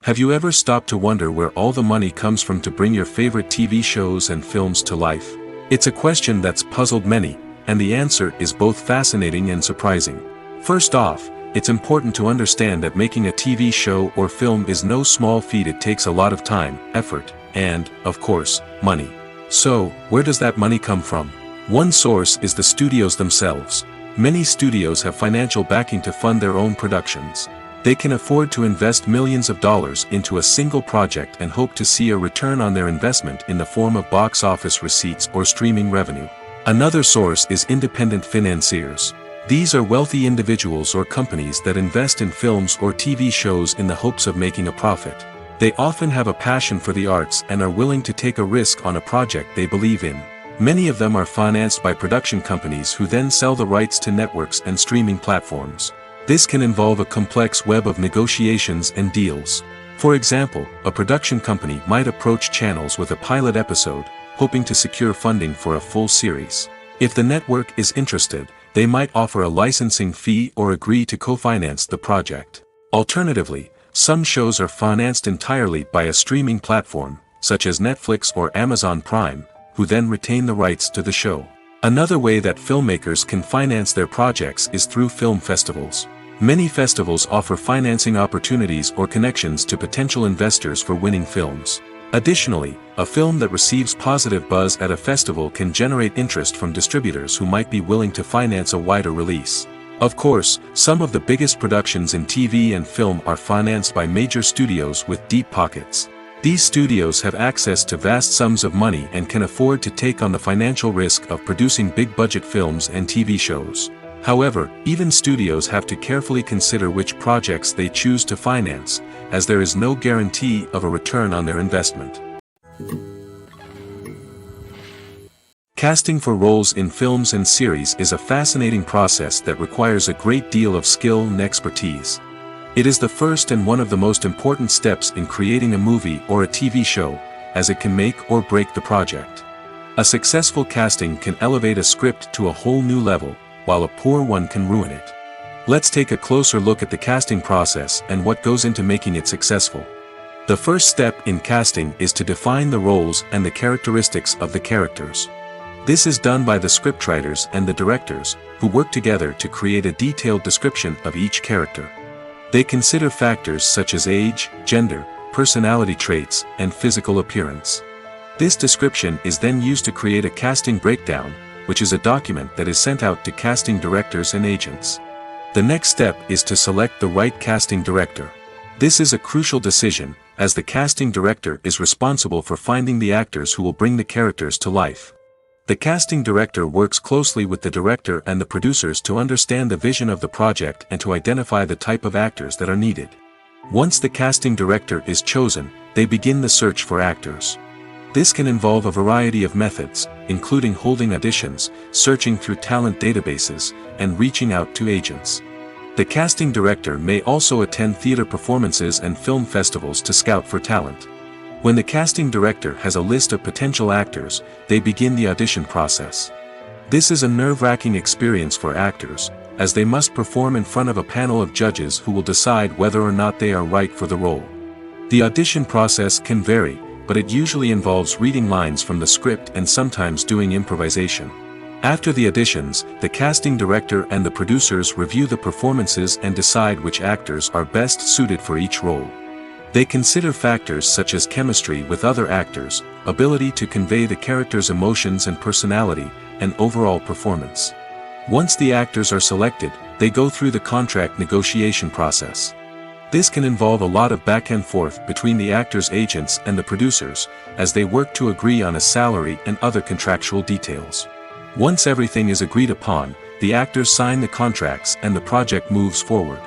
Have you ever stopped to wonder where all the money comes from to bring your favorite TV shows and films to life? It's a question that's puzzled many, and the answer is both fascinating and surprising. First off, it's important to understand that making a TV show or film is no small feat. It takes a lot of time, effort, and, of course, money. So, where does that money come from? One source is the studios themselves. Many studios have financial backing to fund their own productions. They can afford to invest millions of dollars into a single project and hope to see a return on their investment in the form of box office receipts or streaming revenue. Another source is independent financiers. These are wealthy individuals or companies that invest in films or TV shows in the hopes of making a profit. They often have a passion for the arts and are willing to take a risk on a project they believe in. Many of them are financed by production companies who then sell the rights to networks and streaming platforms. This can involve a complex web of negotiations and deals. For example, a production company might approach channels with a pilot episode, hoping to secure funding for a full series. If the network is interested, they might offer a licensing fee or agree to co-finance the project. Alternatively, some shows are financed entirely by a streaming platform, such as Netflix or Amazon Prime, who then retain the rights to the show. Another way that filmmakers can finance their projects is through film festivals. Many festivals offer financing opportunities or connections to potential investors for winning films. Additionally, a film that receives positive buzz at a festival can generate interest from distributors who might be willing to finance a wider release. Of course, some of the biggest productions in TV and film are financed by major studios with deep pockets. These studios have access to vast sums of money and can afford to take on the financial risk of producing big-budget films and TV shows. However, even studios have to carefully consider which projects they choose to finance, as there is no guarantee of a return on their investment. Casting for roles in films and series is a fascinating process that requires a great deal of skill and expertise. It is the first and one of the most important steps in creating a movie or a TV show, as it can make or break the project. A successful casting can elevate a script to a whole new level, while a poor one can ruin it. Let's take a closer look at the casting process and what goes into making it successful. The first step in casting is to define the roles and the characteristics of the characters. This is done by the scriptwriters and the directors, who work together to create a detailed description of each character. They consider factors such as age, gender, personality traits, and physical appearance. This description is then used to create a casting breakdown, which is a document that is sent out to casting directors and agents. The next step is to select the right casting director. This is a crucial decision, as the casting director is responsible for finding the actors who will bring the characters to life. The casting director works closely with the director and the producers to understand the vision of the project and to identify the type of actors that are needed. Once the casting director is chosen, they begin the search for actors. This can involve a variety of methods, including holding auditions, searching through talent databases, and reaching out to agents. The casting director may also attend theater performances and film festivals to scout for talent. When the casting director has a list of potential actors, they begin the audition process. This is a nerve-wracking experience for actors, as they must perform in front of a panel of judges who will decide whether or not they are right for the role. The audition process can vary, but it usually involves reading lines from the script and sometimes doing improvisation. After the auditions, the casting director and the producers review the performances and decide which actors are best suited for each role. They consider factors such as chemistry with other actors, ability to convey the character's emotions and personality, and overall performance. Once the actors are selected, they go through the contract negotiation process. This can involve a lot of back and forth between the actors' agents and the producers, as they work to agree on a salary and other contractual details. Once everything is agreed upon, the actors sign the contracts and the project moves forward.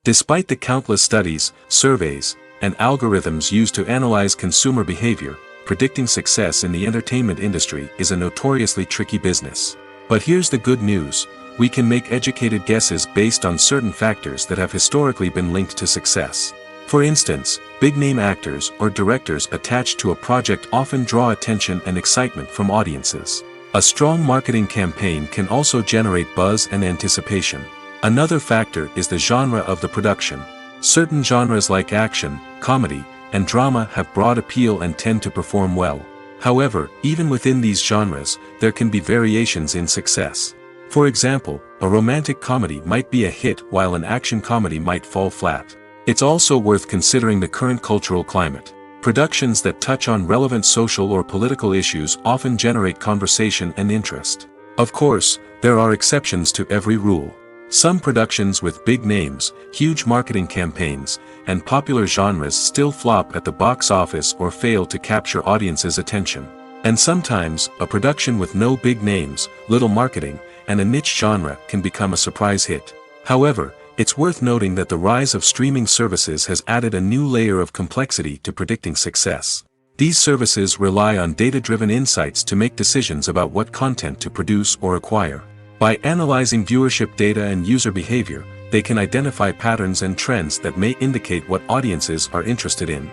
Despite the countless studies, surveys, and algorithms used to analyze consumer behavior, predicting success in the entertainment industry is a notoriously tricky business. But here's the good news: we can make educated guesses based on certain factors that have historically been linked to success. For instance, big-name actors or directors attached to a project often draw attention and excitement from audiences. A strong marketing campaign can also generate buzz and anticipation. Another factor is the genre of the production. Certain genres like action, comedy, and drama have broad appeal and tend to perform well. However, even within these genres, there can be variations in success. For example, a romantic comedy might be a hit while an action comedy might fall flat. It's also worth considering the current cultural climate. Productions that touch on relevant social or political issues often generate conversation and interest. Of course, there are exceptions to every rule. Some productions with big names, huge marketing campaigns, and popular genres still flop at the box office or fail to capture audiences' attention. And sometimes, a production with no big names, little marketing, and a niche genre can become a surprise hit. However, it's worth noting that the rise of streaming services has added a new layer of complexity to predicting success. These services rely on data-driven insights to make decisions about what content to produce or acquire. By analyzing viewership data and user behavior, they can identify patterns and trends that may indicate what audiences are interested in.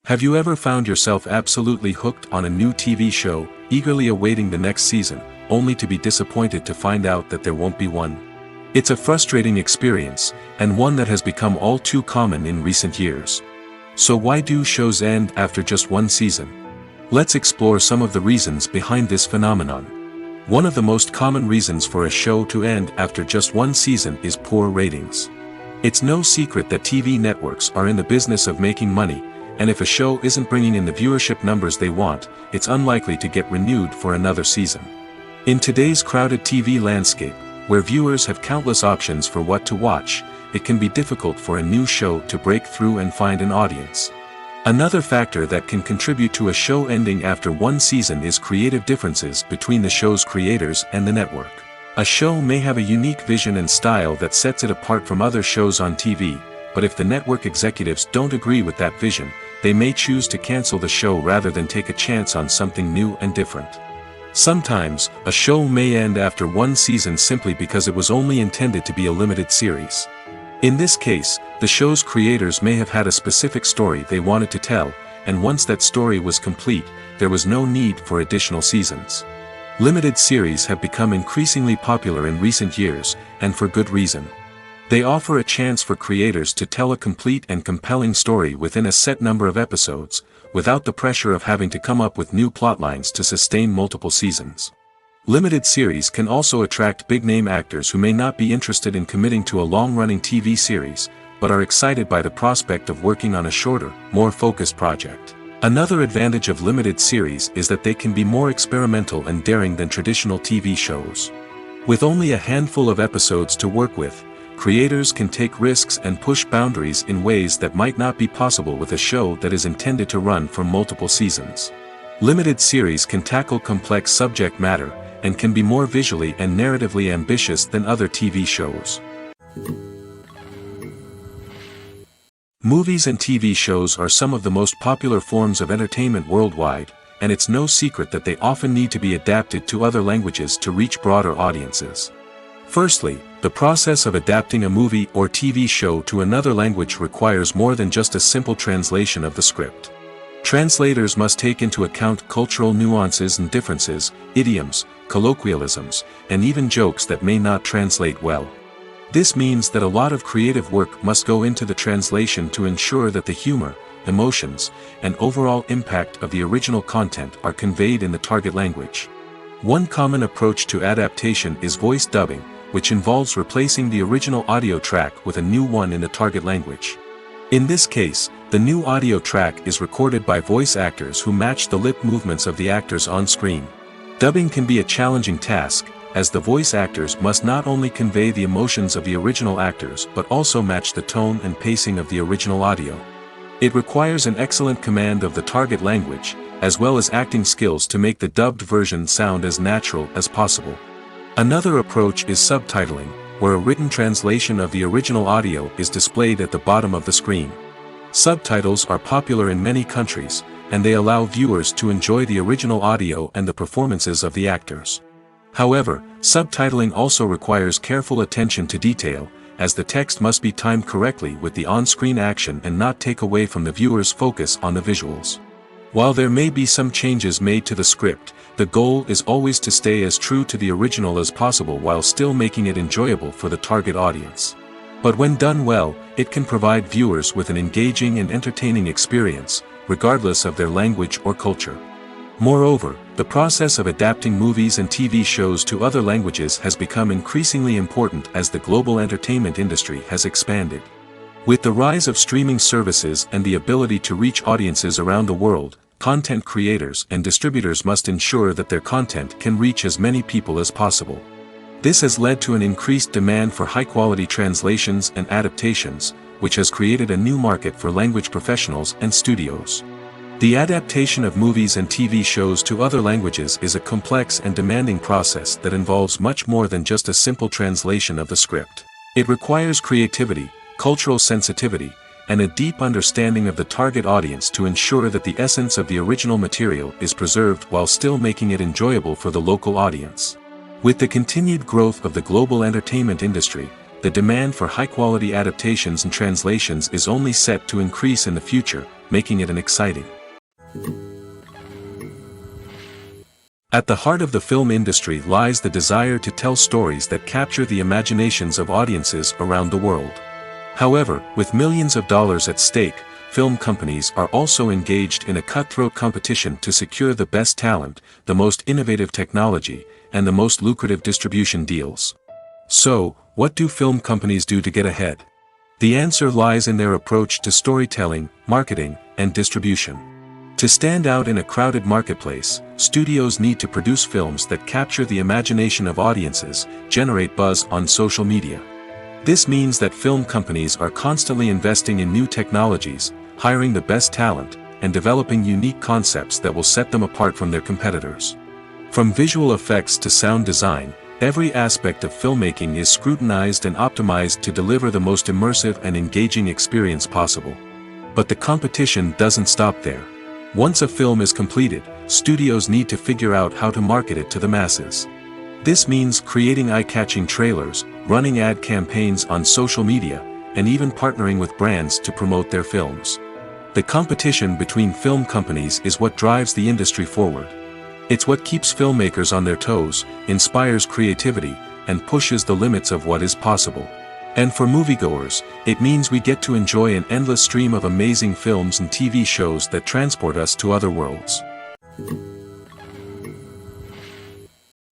Have you ever found yourself absolutely hooked on a new TV show, eagerly awaiting the next season, only to be disappointed to find out that there won't be one? It's a frustrating experience, and one that has become all too common in recent years. So why do shows end after just one season? Let's explore some of the reasons behind this phenomenon. One of the most common reasons for a show to end after just one season is poor ratings. It's no secret that TV networks are in the business of making money, and if a show isn't bringing in the viewership numbers they want, it's unlikely to get renewed for another season. In today's crowded TV landscape, where viewers have countless options for what to watch, it can be difficult for a new show to break through and find an audience. Another factor that can contribute to a show ending after one season is creative differences between the show's creators and the network. A show may have a unique vision and style that sets it apart from other shows on TV, but if the network executives don't agree with that vision, they may choose to cancel the show rather than take a chance on something new and different. Sometimes, a show may end after one season simply because it was only intended to be a limited series. In this case, the show's creators may have had a specific story they wanted to tell, and once that story was complete, there was no need for additional seasons. Limited series have become increasingly popular in recent years, and for good reason. They offer a chance for creators to tell a complete and compelling story within a set number of episodes, without the pressure of having to come up with new plotlines to sustain multiple seasons. Limited series can also attract big-name actors who may not be interested in committing to a long-running TV series, but are excited by the prospect of working on a shorter, more focused project. Another advantage of limited series is that they can be more experimental and daring than traditional TV shows. With only a handful of episodes to work with, creators can take risks and push boundaries in ways that might not be possible with a show that is intended to run for multiple seasons. Limited series can tackle complex subject matter, and can be more visually and narratively ambitious than other TV shows. Movies and TV shows are some of the most popular forms of entertainment worldwide, and it's no secret that they often need to be adapted to other languages to reach broader audiences. Firstly, the process of adapting a movie or TV show to another language requires more than just a simple translation of the script. Translators must take into account cultural nuances and differences, idioms, colloquialisms, and even jokes that may not translate well. This means that a lot of creative work must go into the translation to ensure that the humor, emotions, and overall impact of the original content are conveyed in the target language. One common approach to adaptation is voice dubbing, which involves replacing the original audio track with a new one in the target language. In this case, the new audio track is recorded by voice actors who match the lip movements of the actors on screen. Dubbing can be a challenging task, as the voice actors must not only convey the emotions of the original actors but also match the tone and pacing of the original audio. It requires an excellent command of the target language, as well as acting skills to make the dubbed version sound as natural as possible. Another approach is subtitling, where a written translation of the original audio is displayed at the bottom of the screen. Subtitles are popular in many countries, and they allow viewers to enjoy the original audio and the performances of the actors. However, subtitling also requires careful attention to detail, as the text must be timed correctly with the on-screen action and not take away from the viewer's focus on the visuals. While there may be some changes made to the script, the goal is always to stay as true to the original as possible while still making it enjoyable for the target audience. But when done well, it can provide viewers with an engaging and entertaining experience, regardless of their language or culture. Moreover, the process of adapting movies and TV shows to other languages has become increasingly important as the global entertainment industry has expanded. With the rise of streaming services and the ability to reach audiences around the world, content creators and distributors must ensure that their content can reach as many people as possible. This has led to an increased demand for high-quality translations and adaptations, which has created a new market for language professionals and studios. The adaptation of movies and TV shows to other languages is a complex and demanding process that involves much more than just a simple translation of the script. It requires creativity, cultural sensitivity, and a deep understanding of the target audience to ensure that the essence of the original material is preserved while still making it enjoyable for the local audience. With the continued growth of the global entertainment industry, the demand for high-quality adaptations and translations is only set to increase in the future, making it an exciting. At the heart of the film industry lies the desire to tell stories that capture the imaginations of audiences around the world. However, with millions of dollars at stake, film companies are also engaged in a cutthroat competition to secure the best talent, the most innovative technology, and the most lucrative distribution deals. So, what do film companies do to get ahead? The answer lies in their approach to storytelling, marketing, and distribution. To stand out in a crowded marketplace, studios need to produce films that capture the imagination of audiences, generate buzz on social media. This means that film companies are constantly investing in new technologies, hiring the best talent, and developing unique concepts that will set them apart from their competitors. From visual effects to sound design, every aspect of filmmaking is scrutinized and optimized to deliver the most immersive and engaging experience possible. But the competition doesn't stop there. Once a film is completed, studios need to figure out how to market it to the masses. This means creating eye-catching trailers, running ad campaigns on social media, and even partnering with brands to promote their films. The competition between film companies is what drives the industry forward. It's what keeps filmmakers on their toes, inspires creativity, and pushes the limits of what is possible. And for moviegoers, it means we get to enjoy an endless stream of amazing films and TV shows that transport us to other worlds.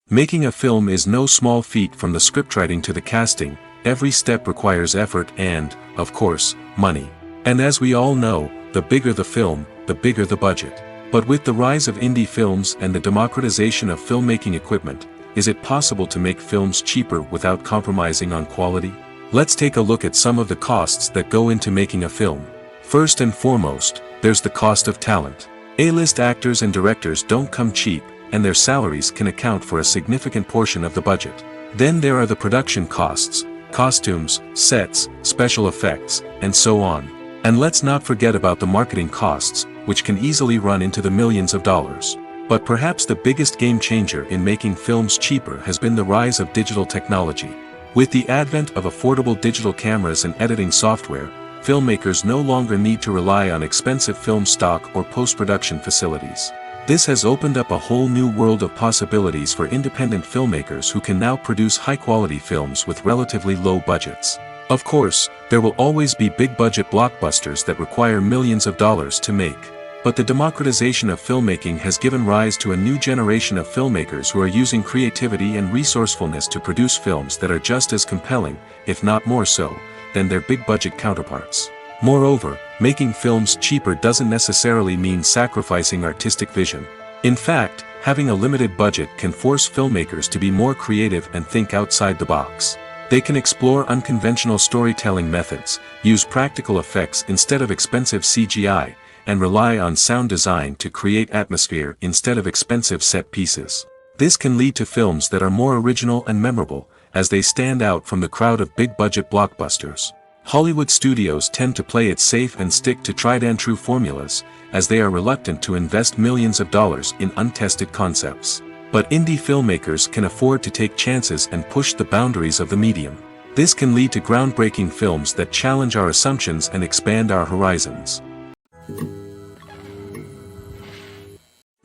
Making a film is no small feat. From the scriptwriting to the casting, every step requires effort and, of course, money. And as we all know, the bigger the film, the bigger the budget. But with the rise of indie films and the democratization of filmmaking equipment, is it possible to make films cheaper without compromising on quality? Let's take a look at some of the costs that go into making a film. First and foremost, there's the cost of talent. A-list actors and directors don't come cheap, and their salaries can account for a significant portion of the budget. Then there are the production costs, costumes, sets, special effects, and so on. And let's not forget about the marketing costs, which can easily run into the millions of dollars. But perhaps the biggest game changer in making films cheaper has been the rise of digital technology. With the advent of affordable digital cameras and editing software, filmmakers no longer need to rely on expensive film stock or post-production facilities. This has opened up a whole new world of possibilities for independent filmmakers who can now produce high-quality films with relatively low budgets. Of course, there will always be big-budget blockbusters that require millions of dollars to make. But the democratization of filmmaking has given rise to a new generation of filmmakers who are using creativity and resourcefulness to produce films that are just as compelling, if not more so, than their big-budget counterparts. Moreover, making films cheaper doesn't necessarily mean sacrificing artistic vision. In fact, having a limited budget can force filmmakers to be more creative and think outside the box. They can explore unconventional storytelling methods, use practical effects instead of expensive CGI, and rely on sound design to create atmosphere instead of expensive set pieces. This can lead to films that are more original and memorable, as they stand out from the crowd of big-budget blockbusters. Hollywood studios tend to play it safe and stick to tried-and-true formulas, as they are reluctant to invest millions of dollars in untested concepts. But indie filmmakers can afford to take chances and push the boundaries of the medium. This can lead to groundbreaking films that challenge our assumptions and expand our horizons.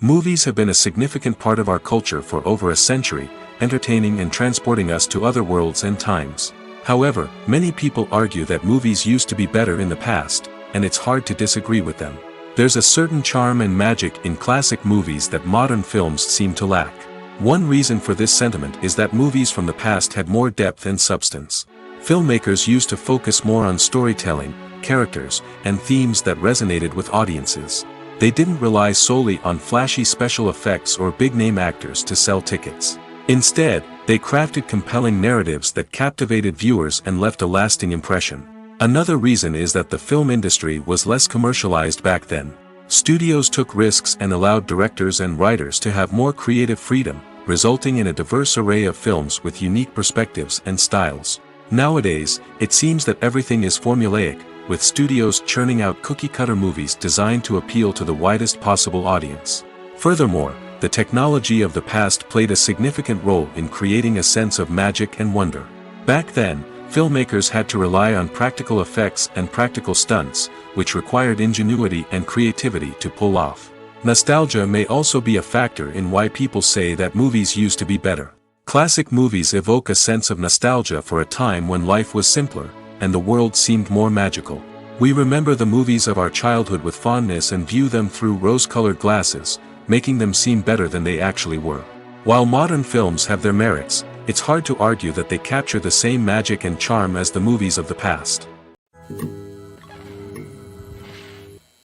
Movies have been a significant part of our culture for over a century, entertaining and transporting us to other worlds and times. However, many people argue that movies used to be better in the past, and it's hard to disagree with them. There's a certain charm and magic in classic movies that modern films seem to lack. One reason for this sentiment is that movies from the past had more depth and substance. Filmmakers used to focus more on storytelling, characters, and themes that resonated with audiences. They didn't rely solely on flashy special effects or big-name actors to sell tickets. Instead, they crafted compelling narratives that captivated viewers and left a lasting impression. Another reason is that the film industry was less commercialized back then. Studios took risks and allowed directors and writers to have more creative freedom, resulting in a diverse array of films with unique perspectives and styles. Nowadays, it seems that everything is formulaic, with studios churning out cookie-cutter movies designed to appeal to the widest possible audience. Furthermore, the technology of the past played a significant role in creating a sense of magic and wonder. Back then, filmmakers had to rely on practical effects and practical stunts, which required ingenuity and creativity to pull off. Nostalgia may also be a factor in why people say that movies used to be better. Classic movies evoke a sense of nostalgia for a time when life was simpler, and the world seemed more magical. We remember the movies of our childhood with fondness and view them through rose-colored glasses, making them seem better than they actually were. While modern films have their merits, it's hard to argue that they capture the same magic and charm as the movies of the past.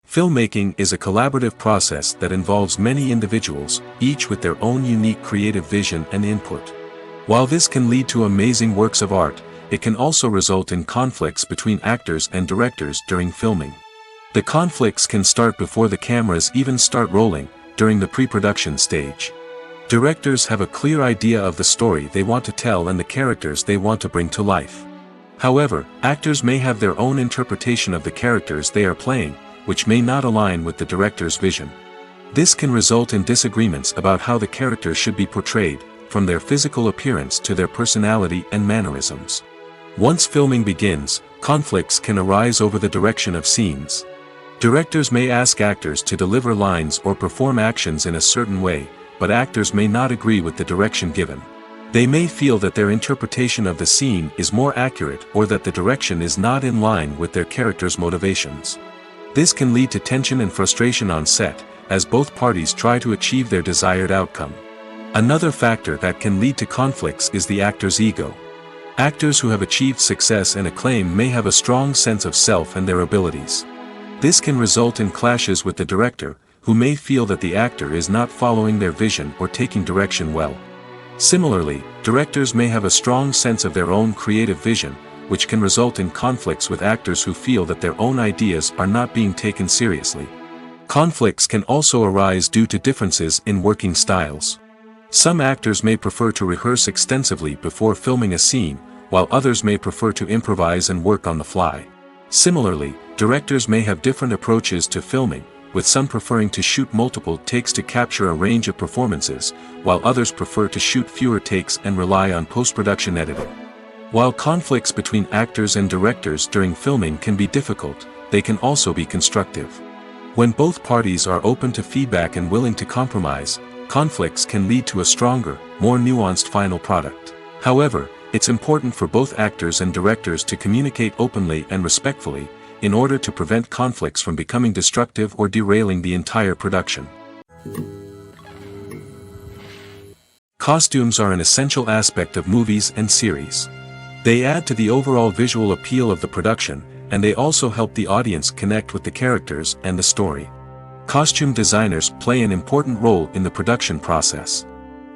Filmmaking is a collaborative process that involves many individuals, each with their own unique creative vision and input. While this can lead to amazing works of art, it can also result in conflicts between actors and directors during filming. The conflicts can start before the cameras even start rolling, during the pre-production stage. Directors have a clear idea of the story they want to tell and the characters they want to bring to life. However, actors may have their own interpretation of the characters they are playing, which may not align with the director's vision. This can result in disagreements about how the characters should be portrayed, from their physical appearance to their personality and mannerisms. Once filming begins, conflicts can arise over the direction of scenes. Directors may ask actors to deliver lines or perform actions in a certain way, but actors may not agree with the direction given. They may feel that their interpretation of the scene is more accurate or that the direction is not in line with their character's motivations. This can lead to tension and frustration on set, as both parties try to achieve their desired outcome. Another factor that can lead to conflicts is the actor's ego. Actors who have achieved success and acclaim may have a strong sense of self and their abilities. This can result in clashes with the director, who may feel that the actor is not following their vision or taking direction well. Similarly, directors may have a strong sense of their own creative vision, which can result in conflicts with actors who feel that their own ideas are not being taken seriously. Conflicts can also arise due to differences in working styles. Some actors may prefer to rehearse extensively before filming a scene, while others may prefer to improvise and work on the fly. Similarly, directors may have different approaches to filming, with some preferring to shoot multiple takes to capture a range of performances, while others prefer to shoot fewer takes and rely on post-production editing. While conflicts between actors and directors during filming can be difficult, they can also be constructive. When both parties are open to feedback and willing to compromise, conflicts can lead to a stronger, more nuanced final product. However, it's important for both actors and directors to communicate openly and respectfully, in order to prevent conflicts from becoming destructive or derailing the entire production. Costumes are an essential aspect of movies and series. They add to the overall visual appeal of the production, and they also help the audience connect with the characters and the story. Costume designers play an important role in the production process.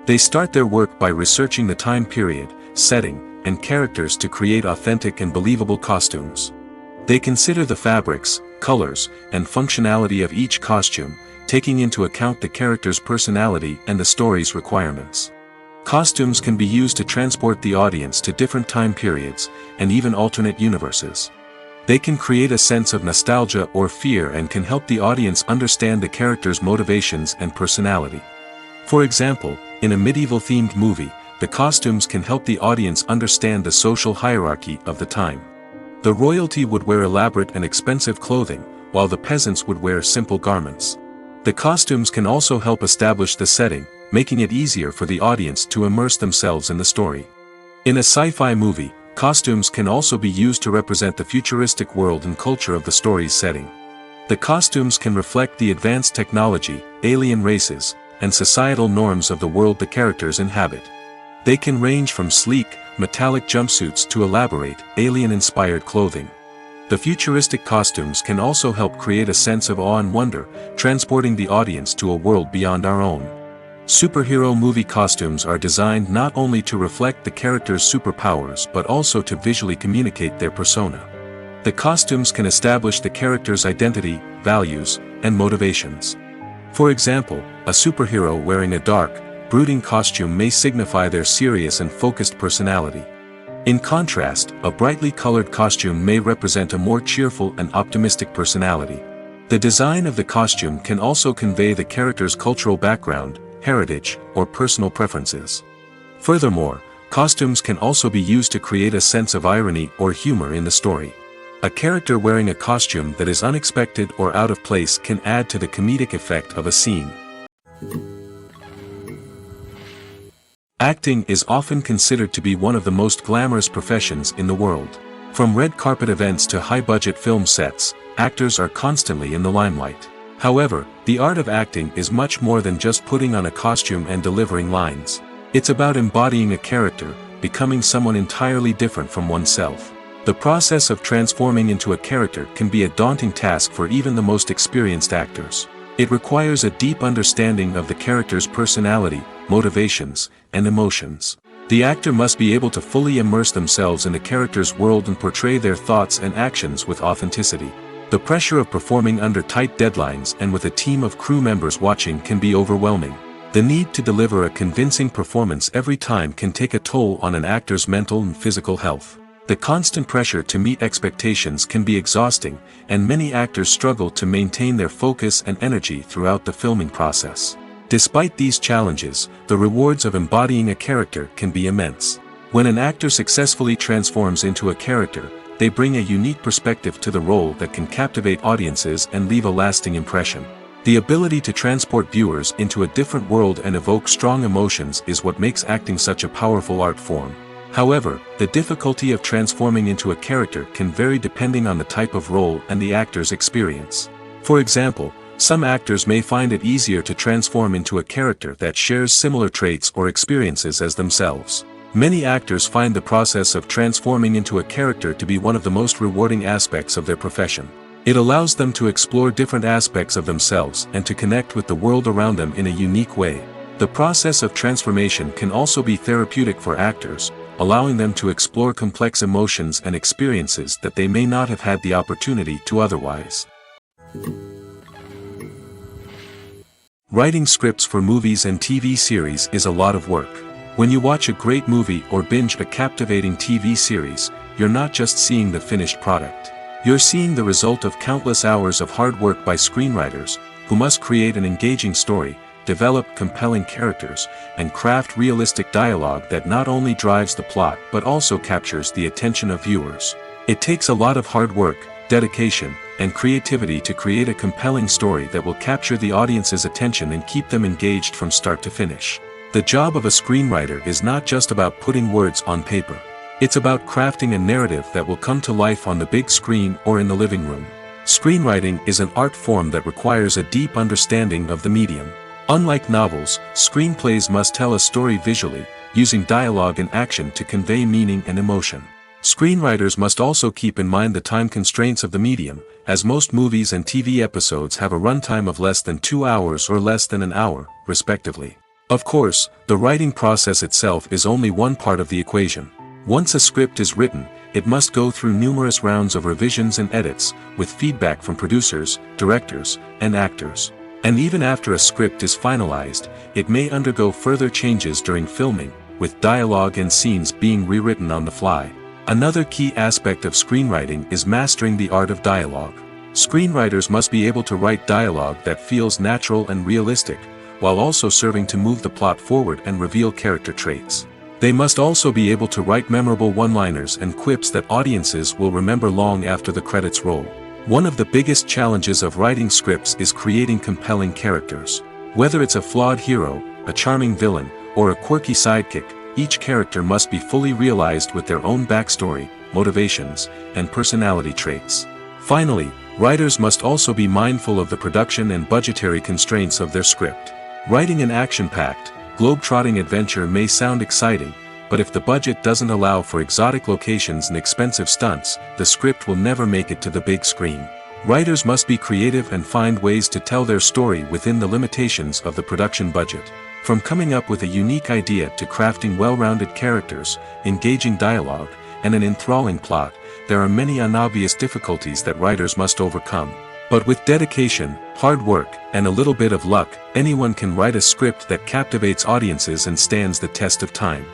They start their work by researching the time period, setting, and characters to create authentic and believable costumes. They consider the fabrics, colors, and functionality of each costume, taking into account the character's personality and the story's requirements. Costumes can be used to transport the audience to different time periods, and even alternate universes. They can create a sense of nostalgia or fear and can help the audience understand the character's motivations and personality. For example, in a medieval-themed movie, the costumes can help the audience understand the social hierarchy of the time. The royalty would wear elaborate and expensive clothing, while the peasants would wear simple garments. The costumes can also help establish the setting, making it easier for the audience to immerse themselves in the story. In a sci-fi movie, costumes can also be used to represent the futuristic world and culture of the story's setting. The costumes can reflect the advanced technology, alien races, and societal norms of the world the characters inhabit. They can range from sleek, metallic jumpsuits to elaborate, alien-inspired clothing. The futuristic costumes can also help create a sense of awe and wonder, transporting the audience to a world beyond our own. Superhero movie costumes are designed not only to reflect the character's superpowers but also to visually communicate their persona. The costumes can establish the character's identity, values, and motivations. For example, a superhero wearing a dark, brooding costume may signify their serious and focused personality. In contrast, a brightly colored costume may represent a more cheerful and optimistic personality. The design of the costume can also convey the character's cultural background, heritage, or personal preferences. Furthermore, costumes can also be used to create a sense of irony or humor in the story. A character wearing a costume that is unexpected or out of place can add to the comedic effect of a scene. Acting is often considered to be one of the most glamorous professions in the world. From red carpet events to high-budget film sets, actors are constantly in the limelight. However, the art of acting is much more than just putting on a costume and delivering lines. It's about embodying a character, becoming someone entirely different from oneself. The process of transforming into a character can be a daunting task for even the most experienced actors. It requires a deep understanding of the character's personality, motivations, and emotions. The actor must be able to fully immerse themselves in the character's world and portray their thoughts and actions with authenticity. The pressure of performing under tight deadlines and with a team of crew members watching can be overwhelming. The need to deliver a convincing performance every time can take a toll on an actor's mental and physical health. The constant pressure to meet expectations can be exhausting, and many actors struggle to maintain their focus and energy throughout the filming process. Despite these challenges, the rewards of embodying a character can be immense. When an actor successfully transforms into a character, they bring a unique perspective to the role that can captivate audiences and leave a lasting impression. The ability to transport viewers into a different world and evoke strong emotions is what makes acting such a powerful art form. However, the difficulty of transforming into a character can vary depending on the type of role and the actor's experience. For example, some actors may find it easier to transform into a character that shares similar traits or experiences as themselves. Many actors find the process of transforming into a character to be one of the most rewarding aspects of their profession. It allows them to explore different aspects of themselves and to connect with the world around them in a unique way. The process of transformation can also be therapeutic for actors, allowing them to explore complex emotions and experiences that they may not have had the opportunity to otherwise. Writing scripts for movies and TV series is a lot of work. When you watch a great movie or binge a captivating TV series, you're not just seeing the finished product. You're seeing the result of countless hours of hard work by screenwriters, who must create an engaging story, develop compelling characters, and craft realistic dialogue that not only drives the plot but also captures the attention of viewers. It takes a lot of hard work, dedication, and creativity to create a compelling story that will capture the audience's attention and keep them engaged from start to finish. The job of a screenwriter is not just about putting words on paper. It's about crafting a narrative that will come to life on the big screen or in the living room. Screenwriting is an art form that requires a deep understanding of the medium. Unlike novels, screenplays must tell a story visually, using dialogue and action to convey meaning and emotion. Screenwriters must also keep in mind the time constraints of the medium, as most movies and TV episodes have a runtime of less than 2 hours or less than an hour, respectively. Of course, the writing process itself is only one part of the equation. Once a script is written, it must go through numerous rounds of revisions and edits, with feedback from producers, directors, and actors. And even after a script is finalized, it may undergo further changes during filming, with dialogue and scenes being rewritten on the fly. Another key aspect of screenwriting is mastering the art of dialogue. Screenwriters must be able to write dialogue that feels natural and realistic, while also serving to move the plot forward and reveal character traits. They must also be able to write memorable one-liners and quips that audiences will remember long after the credits roll. One of the biggest challenges of writing scripts is creating compelling characters. Whether it's a flawed hero, a charming villain, or a quirky sidekick, each character must be fully realized with their own backstory, motivations, and personality traits. Finally, writers must also be mindful of the production and budgetary constraints of their script. Writing an action-packed, globe-trotting adventure may sound exciting, but if the budget doesn't allow for exotic locations and expensive stunts, the script will never make it to the big screen. Writers must be creative and find ways to tell their story within the limitations of the production budget. From coming up with a unique idea to crafting well-rounded characters, engaging dialogue, and an enthralling plot, there are many unobvious difficulties that writers must overcome. But with dedication, hard work, and a little bit of luck, anyone can write a script that captivates audiences and stands the test of time.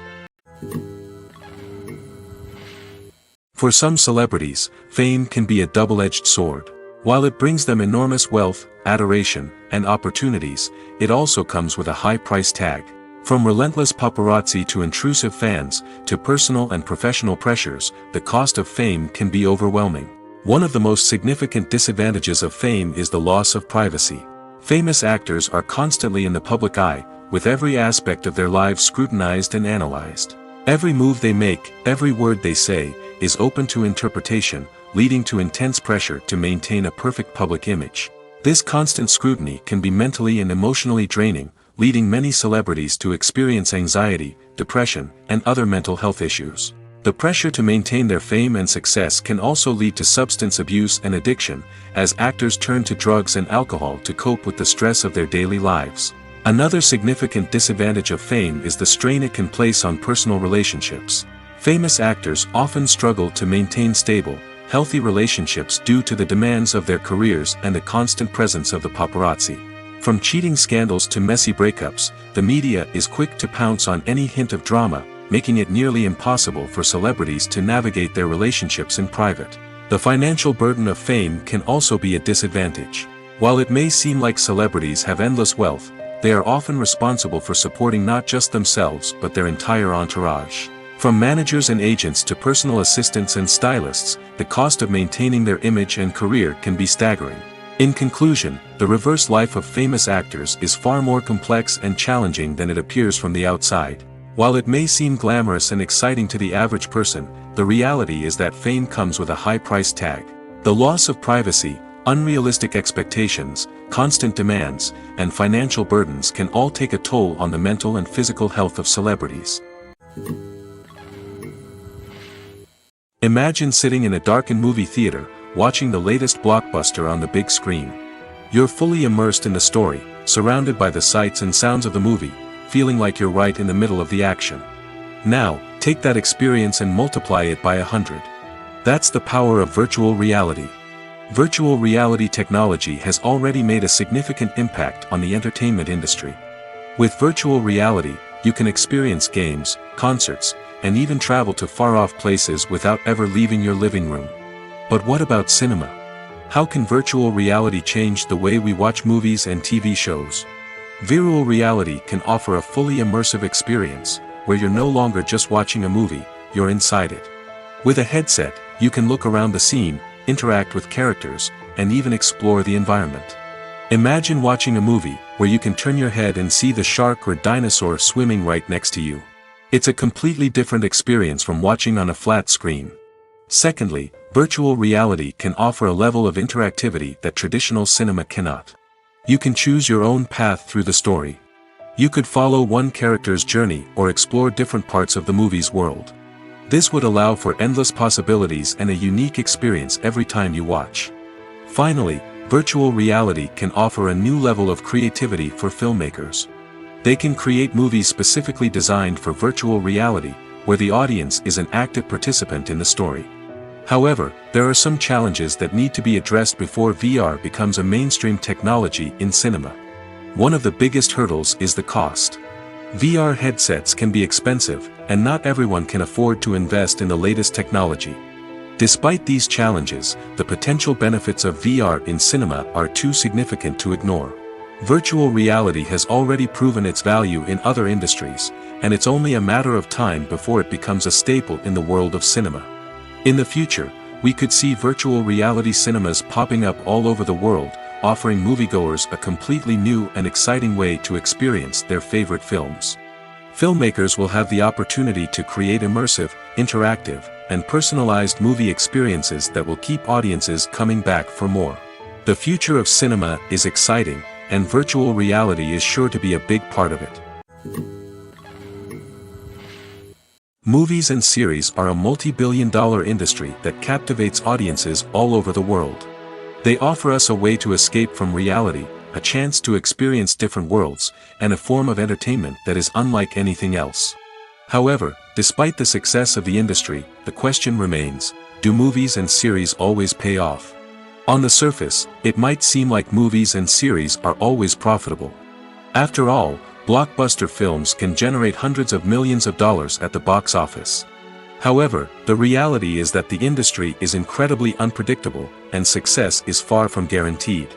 For some celebrities, fame can be a double-edged sword. While it brings them enormous wealth, adoration, and opportunities, it also comes with a high price tag. From relentless paparazzi to intrusive fans, to personal and professional pressures, the cost of fame can be overwhelming. One of the most significant disadvantages of fame is the loss of privacy. Famous actors are constantly in the public eye, with every aspect of their lives scrutinized and analyzed. Every move they make, every word they say, is open to interpretation, leading to intense pressure to maintain a perfect public image. This constant scrutiny can be mentally and emotionally draining, leading many celebrities to experience anxiety, depression, and other mental health issues. The pressure to maintain their fame and success can also lead to substance abuse and addiction, as actors turn to drugs and alcohol to cope with the stress of their daily lives. Another significant disadvantage of fame is the strain it can place on personal relationships. Famous actors often struggle to maintain stable, healthy relationships due to the demands of their careers and the constant presence of the paparazzi. From cheating scandals to messy breakups, the media is quick to pounce on any hint of drama, making it nearly impossible for celebrities to navigate their relationships in private. The financial burden of fame can also be a disadvantage. While it may seem like celebrities have endless wealth, they are often responsible for supporting not just themselves but their entire entourage. From managers and agents to personal assistants and stylists, the cost of maintaining their image and career can be staggering. In conclusion, the reverse life of famous actors is far more complex and challenging than it appears from the outside. While it may seem glamorous and exciting to the average person, the reality is that fame comes with a high price tag. The loss of privacy, unrealistic expectations, constant demands, and financial burdens can all take a toll on the mental and physical health of celebrities. Imagine sitting in a darkened movie theater, watching the latest blockbuster on the big screen. You're fully immersed in the story, surrounded by the sights and sounds of the movie, feeling like you're right in the middle of the action. Now, take that experience and multiply it by 100. That's the power of virtual reality. Virtual reality technology has already made a significant impact on the entertainment industry. With virtual reality, you can experience games, concerts, and even travel to far-off places without ever leaving your living room. But what about cinema? How can virtual reality change the way we watch movies and TV shows? Virtual reality can offer a fully immersive experience, where you're no longer just watching a movie, you're inside it. With a headset, you can look around the scene, interact with characters, and even explore the environment. Imagine watching a movie, where you can turn your head and see the shark or dinosaur swimming right next to you. It's a completely different experience from watching on a flat screen. Secondly, virtual reality can offer a level of interactivity that traditional cinema cannot. You can choose your own path through the story. You could follow one character's journey or explore different parts of the movie's world. This would allow for endless possibilities and a unique experience every time you watch. Finally, virtual reality can offer a new level of creativity for filmmakers. They can create movies specifically designed for virtual reality, where the audience is an active participant in the story. However, there are some challenges that need to be addressed before VR becomes a mainstream technology in cinema. One of the biggest hurdles is the cost. VR headsets can be expensive, and not everyone can afford to invest in the latest technology. Despite these challenges, the potential benefits of VR in cinema are too significant to ignore. Virtual reality has already proven its value in other industries, and it's only a matter of time before it becomes a staple in the world of cinema. In the future, we could see virtual reality cinemas popping up all over the world, offering moviegoers a completely new and exciting way to experience their favorite films. Filmmakers will have the opportunity to create immersive, interactive, and personalized movie experiences that will keep audiences coming back for more. The future of cinema is exciting, and virtual reality is sure to be a big part of it. Movies and series are a multi-billion-dollar industry that captivates audiences all over the world. They offer us a way to escape from reality, a chance to experience different worlds, and a form of entertainment that is unlike anything else. However, despite the success of the industry, the question remains, do movies and series always pay off? On the surface, it might seem like movies and series are always profitable. After all, blockbuster films can generate hundreds of millions of dollars at the box office. However, the reality is that the industry is incredibly unpredictable, and success is far from guaranteed.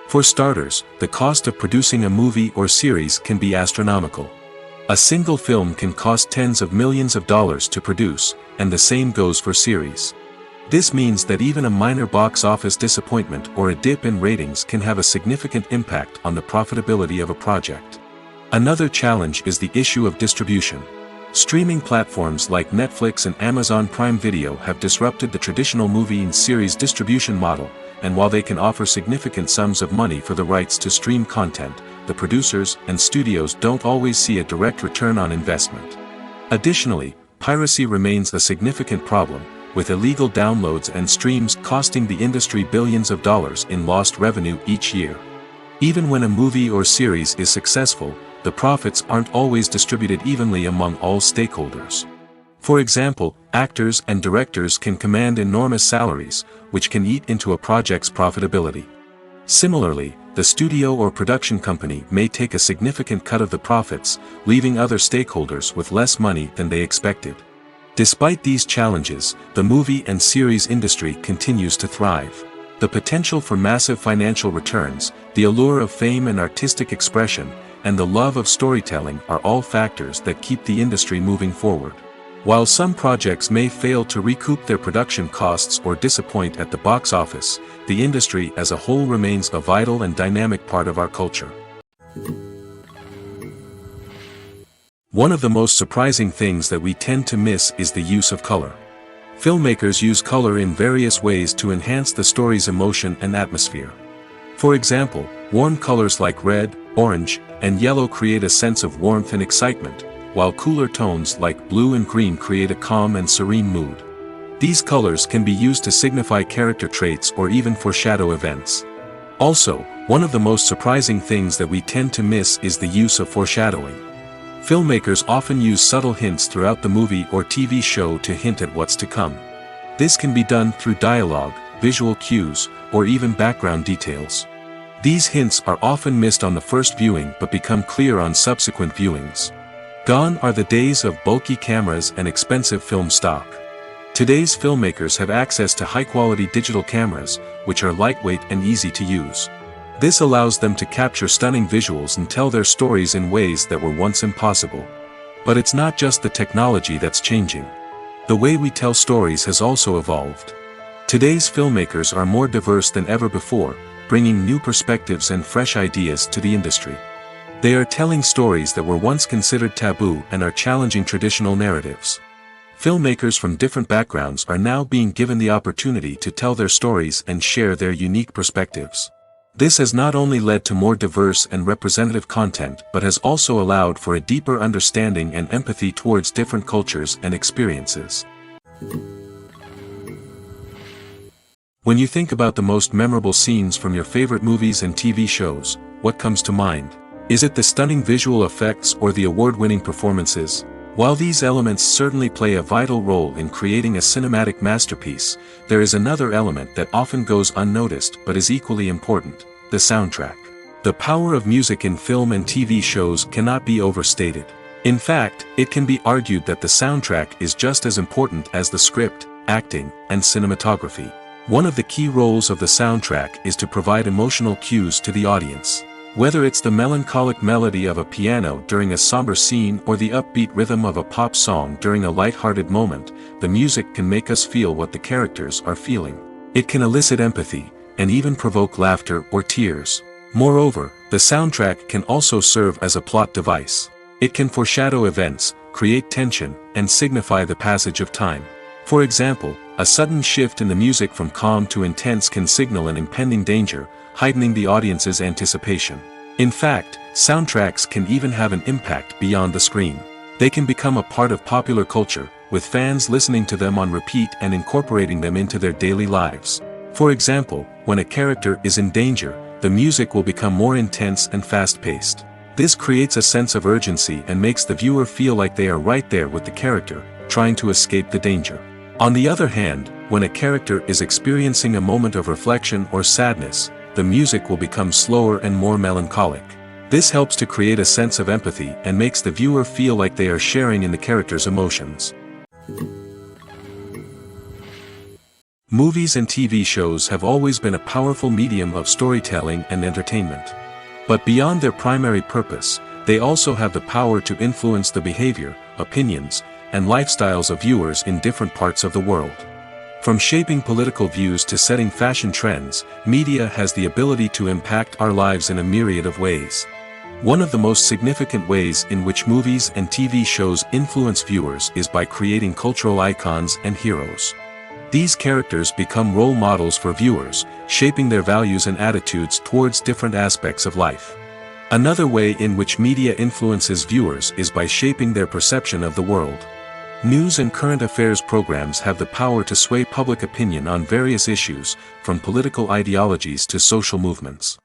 For starters, the cost of producing a movie or series can be astronomical. A single film can cost tens of millions of dollars to produce, and the same goes for series. This means that even a minor box office disappointment or a dip in ratings can have a significant impact on the profitability of a project. Another challenge is the issue of distribution. Streaming platforms like Netflix and Amazon Prime Video have disrupted the traditional movie and series distribution model, and while they can offer significant sums of money for the rights to stream content, the producers and studios don't always see a direct return on investment. Additionally, piracy remains a significant problem, with illegal downloads and streams costing the industry billions of dollars in lost revenue each year. Even when a movie or series is successful, the profits aren't always distributed evenly among all stakeholders. For example, actors and directors can command enormous salaries, which can eat into a project's profitability. Similarly, the studio or production company may take a significant cut of the profits, leaving other stakeholders with less money than they expected. Despite these challenges, the movie and series industry continues to thrive. The potential for massive financial returns, the allure of fame and artistic expression, and the love of storytelling are all factors that keep the industry moving forward. While some projects may fail to recoup their production costs or disappoint at the box office, the industry as a whole remains a vital and dynamic part of our culture. One of the most surprising things that we tend to miss is the use of color. Filmmakers use color in various ways to enhance the story's emotion and atmosphere. For example, warm colors like red, orange, and yellow create a sense of warmth and excitement, while cooler tones like blue and green create a calm and serene mood. These colors can be used to signify character traits or even foreshadow events. Also, one of the most surprising things that we tend to miss is the use of foreshadowing. Filmmakers often use subtle hints throughout the movie or TV show to hint at what's to come. This can be done through dialogue, visual cues, or even background details. These hints are often missed on the first viewing but become clear on subsequent viewings. Gone are the days of bulky cameras and expensive film stock. Today's filmmakers have access to high-quality digital cameras, which are lightweight and easy to use. This allows them to capture stunning visuals and tell their stories in ways that were once impossible. But it's not just the technology that's changing. The way we tell stories has also evolved. Today's filmmakers are more diverse than ever before, bringing new perspectives and fresh ideas to the industry. They are telling stories that were once considered taboo and are challenging traditional narratives. Filmmakers from different backgrounds are now being given the opportunity to tell their stories and share their unique perspectives. This has not only led to more diverse and representative content but has also allowed for a deeper understanding and empathy towards different cultures and experiences. When you think about the most memorable scenes from your favorite movies and TV shows, what comes to mind? Is it the stunning visual effects or the award-winning performances? While these elements certainly play a vital role in creating a cinematic masterpiece, there is another element that often goes unnoticed but is equally important: the soundtrack. The power of music in film and TV shows cannot be overstated. In fact, it can be argued that the soundtrack is just as important as the script, acting, and cinematography. One of the key roles of the soundtrack is to provide emotional cues to the audience. Whether it's the melancholic melody of a piano during a somber scene or the upbeat rhythm of a pop song during a light-hearted moment, the music can make us feel what the characters are feeling. It can elicit empathy, and even provoke laughter or tears. Moreover, the soundtrack can also serve as a plot device. It can foreshadow events, create tension, and signify the passage of time. For example, a sudden shift in the music from calm to intense can signal an impending danger, heightening the audience's anticipation. In fact, soundtracks can even have an impact beyond the screen. They can become a part of popular culture, with fans listening to them on repeat and incorporating them into their daily lives. For example, when a character is in danger, the music will become more intense and fast-paced. This creates a sense of urgency and makes the viewer feel like they are right there with the character, trying to escape the danger. On the other hand, when a character is experiencing a moment of reflection or sadness, the music will become slower and more melancholic. This helps to create a sense of empathy and makes the viewer feel like they are sharing in the character's emotions. Movies and TV shows have always been a powerful medium of storytelling and entertainment. But beyond their primary purpose, they also have the power to influence the behavior, opinions, and lifestyles of viewers in different parts of the world. From shaping political views to setting fashion trends, media has the ability to impact our lives in a myriad of ways. One of the most significant ways in which movies and TV shows influence viewers is by creating cultural icons and heroes. These characters become role models for viewers, shaping their values and attitudes towards different aspects of life. Another way in which media influences viewers is by shaping their perception of the world. News and current affairs programs have the power to sway public opinion on various issues, from political ideologies to social movements.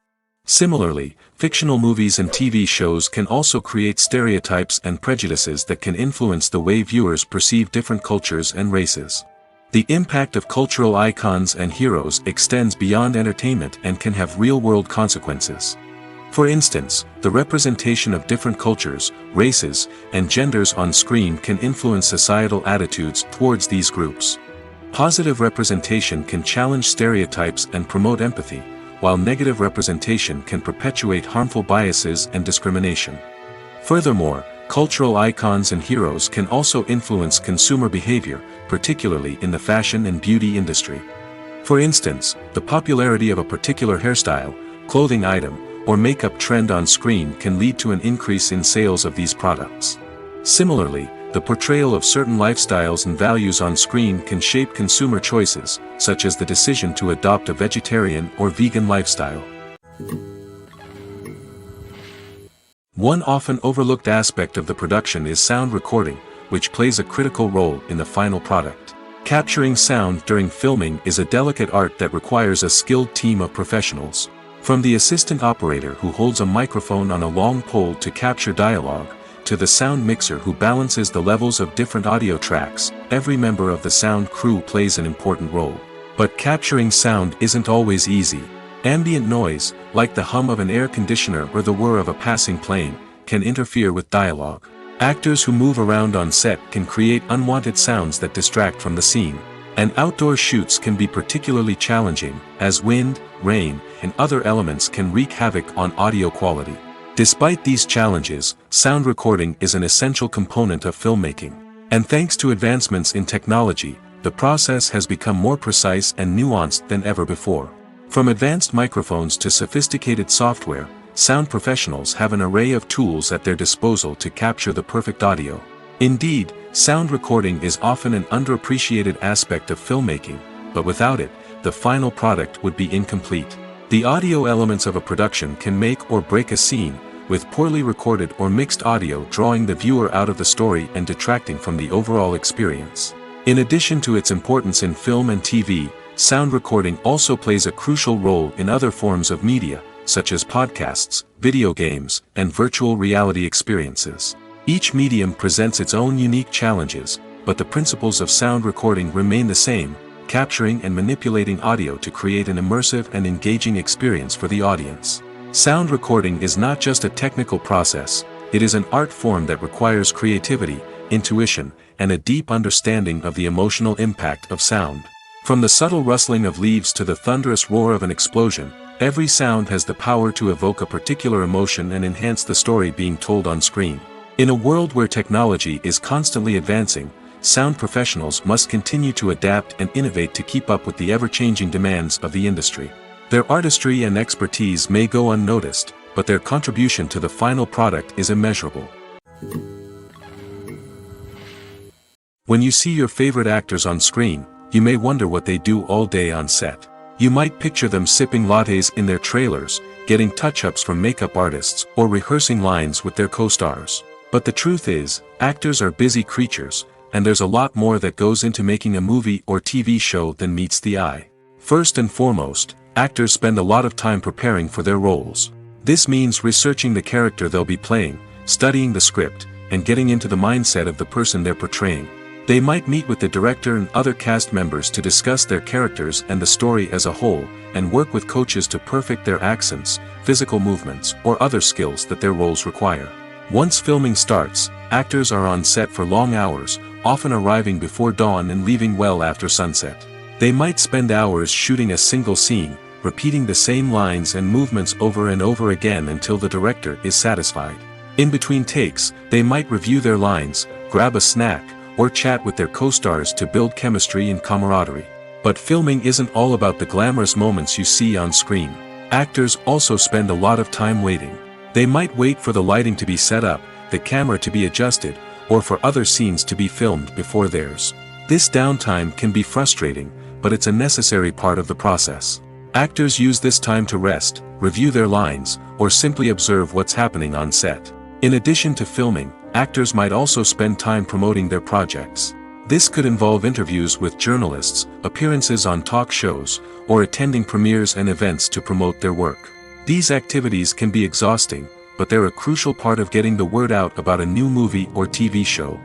Similarly, fictional movies and TV shows can also create stereotypes and prejudices that can influence the way viewers perceive different cultures and races. The impact of cultural icons and heroes extends beyond entertainment and can have real-world consequences. For instance, the representation of different cultures, races, and genders on screen can influence societal attitudes towards these groups. Positive representation can challenge stereotypes and promote empathy, while negative representation can perpetuate harmful biases and discrimination. Furthermore, cultural icons and heroes can also influence consumer behavior, particularly in the fashion and beauty industry. For instance, the popularity of a particular hairstyle, clothing item, or makeup trend on screen can lead to an increase in sales of these products. Similarly, the portrayal of certain lifestyles and values on screen can shape consumer choices, such as the decision to adopt a vegetarian or vegan lifestyle. One often overlooked aspect of the production is sound recording, which plays a critical role in the final product. Capturing sound during filming is a delicate art that requires a skilled team of professionals. From the assistant operator who holds a microphone on a long pole to capture dialogue, to the sound mixer who balances the levels of different audio tracks, every member of the sound crew plays an important role. But capturing sound isn't always easy. Ambient noise, like the hum of an air conditioner or the whir of a passing plane, can interfere with dialogue. Actors who move around on set can create unwanted sounds that distract from the scene. And outdoor shoots can be particularly challenging, as wind, rain, and other elements can wreak havoc on audio quality. Despite these challenges, sound recording is an essential component of filmmaking. And thanks to advancements in technology, the process has become more precise and nuanced than ever before. From advanced microphones to sophisticated software, sound professionals have an array of tools at their disposal to capture the perfect audio. Indeed, sound recording is often an underappreciated aspect of filmmaking, but without it, the final product would be incomplete. The audio elements of a production can make or break a scene, with poorly recorded or mixed audio drawing the viewer out of the story and detracting from the overall experience. In addition to its importance in film and TV, sound recording also plays a crucial role in other forms of media, such as podcasts, video games, and virtual reality experiences. Each medium presents its own unique challenges, but the principles of sound recording remain the same, capturing and manipulating audio to create an immersive and engaging experience for the audience. Sound recording is not just a technical process, it is an art form that requires creativity, intuition, and a deep understanding of the emotional impact of sound. From the subtle rustling of leaves to the thunderous roar of an explosion, every sound has the power to evoke a particular emotion and enhance the story being told on screen. In a world where technology is constantly advancing, sound professionals must continue to adapt and innovate to keep up with the ever-changing demands of the industry. Their artistry and expertise may go unnoticed, but their contribution to the final product is immeasurable. When you see your favorite actors on screen, you may wonder what they do all day on set. You might picture them sipping lattes in their trailers, getting touch-ups from makeup artists, or rehearsing lines with their co-stars. But the truth is, actors are busy creatures, and there's a lot more that goes into making a movie or TV show than meets the eye. First and foremost, actors spend a lot of time preparing for their roles. This means researching the character they'll be playing, studying the script, and getting into the mindset of the person they're portraying. They might meet with the director and other cast members to discuss their characters and the story as a whole, and work with coaches to perfect their accents, physical movements, or other skills that their roles require. Once filming starts, actors are on set for long hours, often arriving before dawn and leaving well after sunset. They might spend hours shooting a single scene, repeating the same lines and movements over and over again until the director is satisfied. In between takes, they might review their lines, grab a snack, or chat with their co-stars to build chemistry and camaraderie. But filming isn't all about the glamorous moments you see on screen. Actors also spend a lot of time waiting. They might wait for the lighting to be set up, the camera to be adjusted, or for other scenes to be filmed before theirs. This downtime can be frustrating, but it's a necessary part of the process. Actors use this time to rest, review their lines, or simply observe what's happening on set. In addition to filming, actors might also spend time promoting their projects. This could involve interviews with journalists, appearances on talk shows, or attending premieres and events to promote their work. These activities can be exhausting, but they're a crucial part of getting the word out about a new movie or TV show.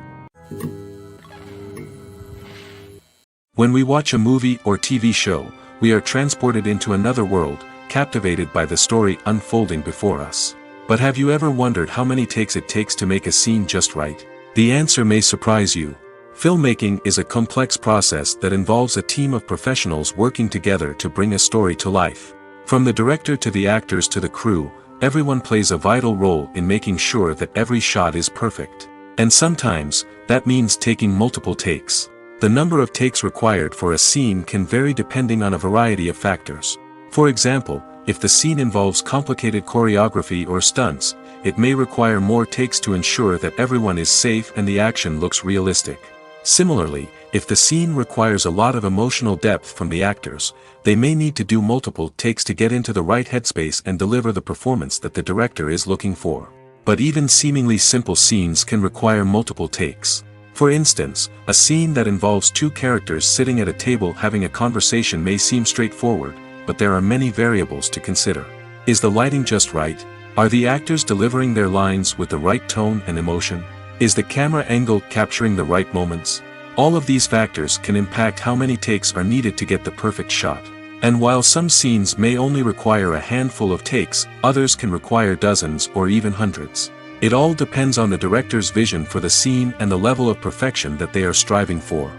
When we watch a movie or TV show, we are transported into another world, captivated by the story unfolding before us. But have you ever wondered how many takes it takes to make a scene just right? The answer may surprise you. Filmmaking is a complex process that involves a team of professionals working together to bring a story to life. From the director to the actors to the crew, everyone plays a vital role in making sure that every shot is perfect. And sometimes, that means taking multiple takes. The number of takes required for a scene can vary depending on a variety of factors. For example, if the scene involves complicated choreography or stunts, it may require more takes to ensure that everyone is safe and the action looks realistic. Similarly, if the scene requires a lot of emotional depth from the actors, they may need to do multiple takes to get into the right headspace and deliver the performance that the director is looking for. But even seemingly simple scenes can require multiple takes. For instance, a scene that involves two characters sitting at a table having a conversation may seem straightforward, but there are many variables to consider. Is the lighting just right? Are the actors delivering their lines with the right tone and emotion? Is the camera angle capturing the right moments? All of these factors can impact how many takes are needed to get the perfect shot. And while some scenes may only require a handful of takes, others can require dozens or even hundreds. It all depends on the director's vision for the scene and the level of perfection that they are striving for.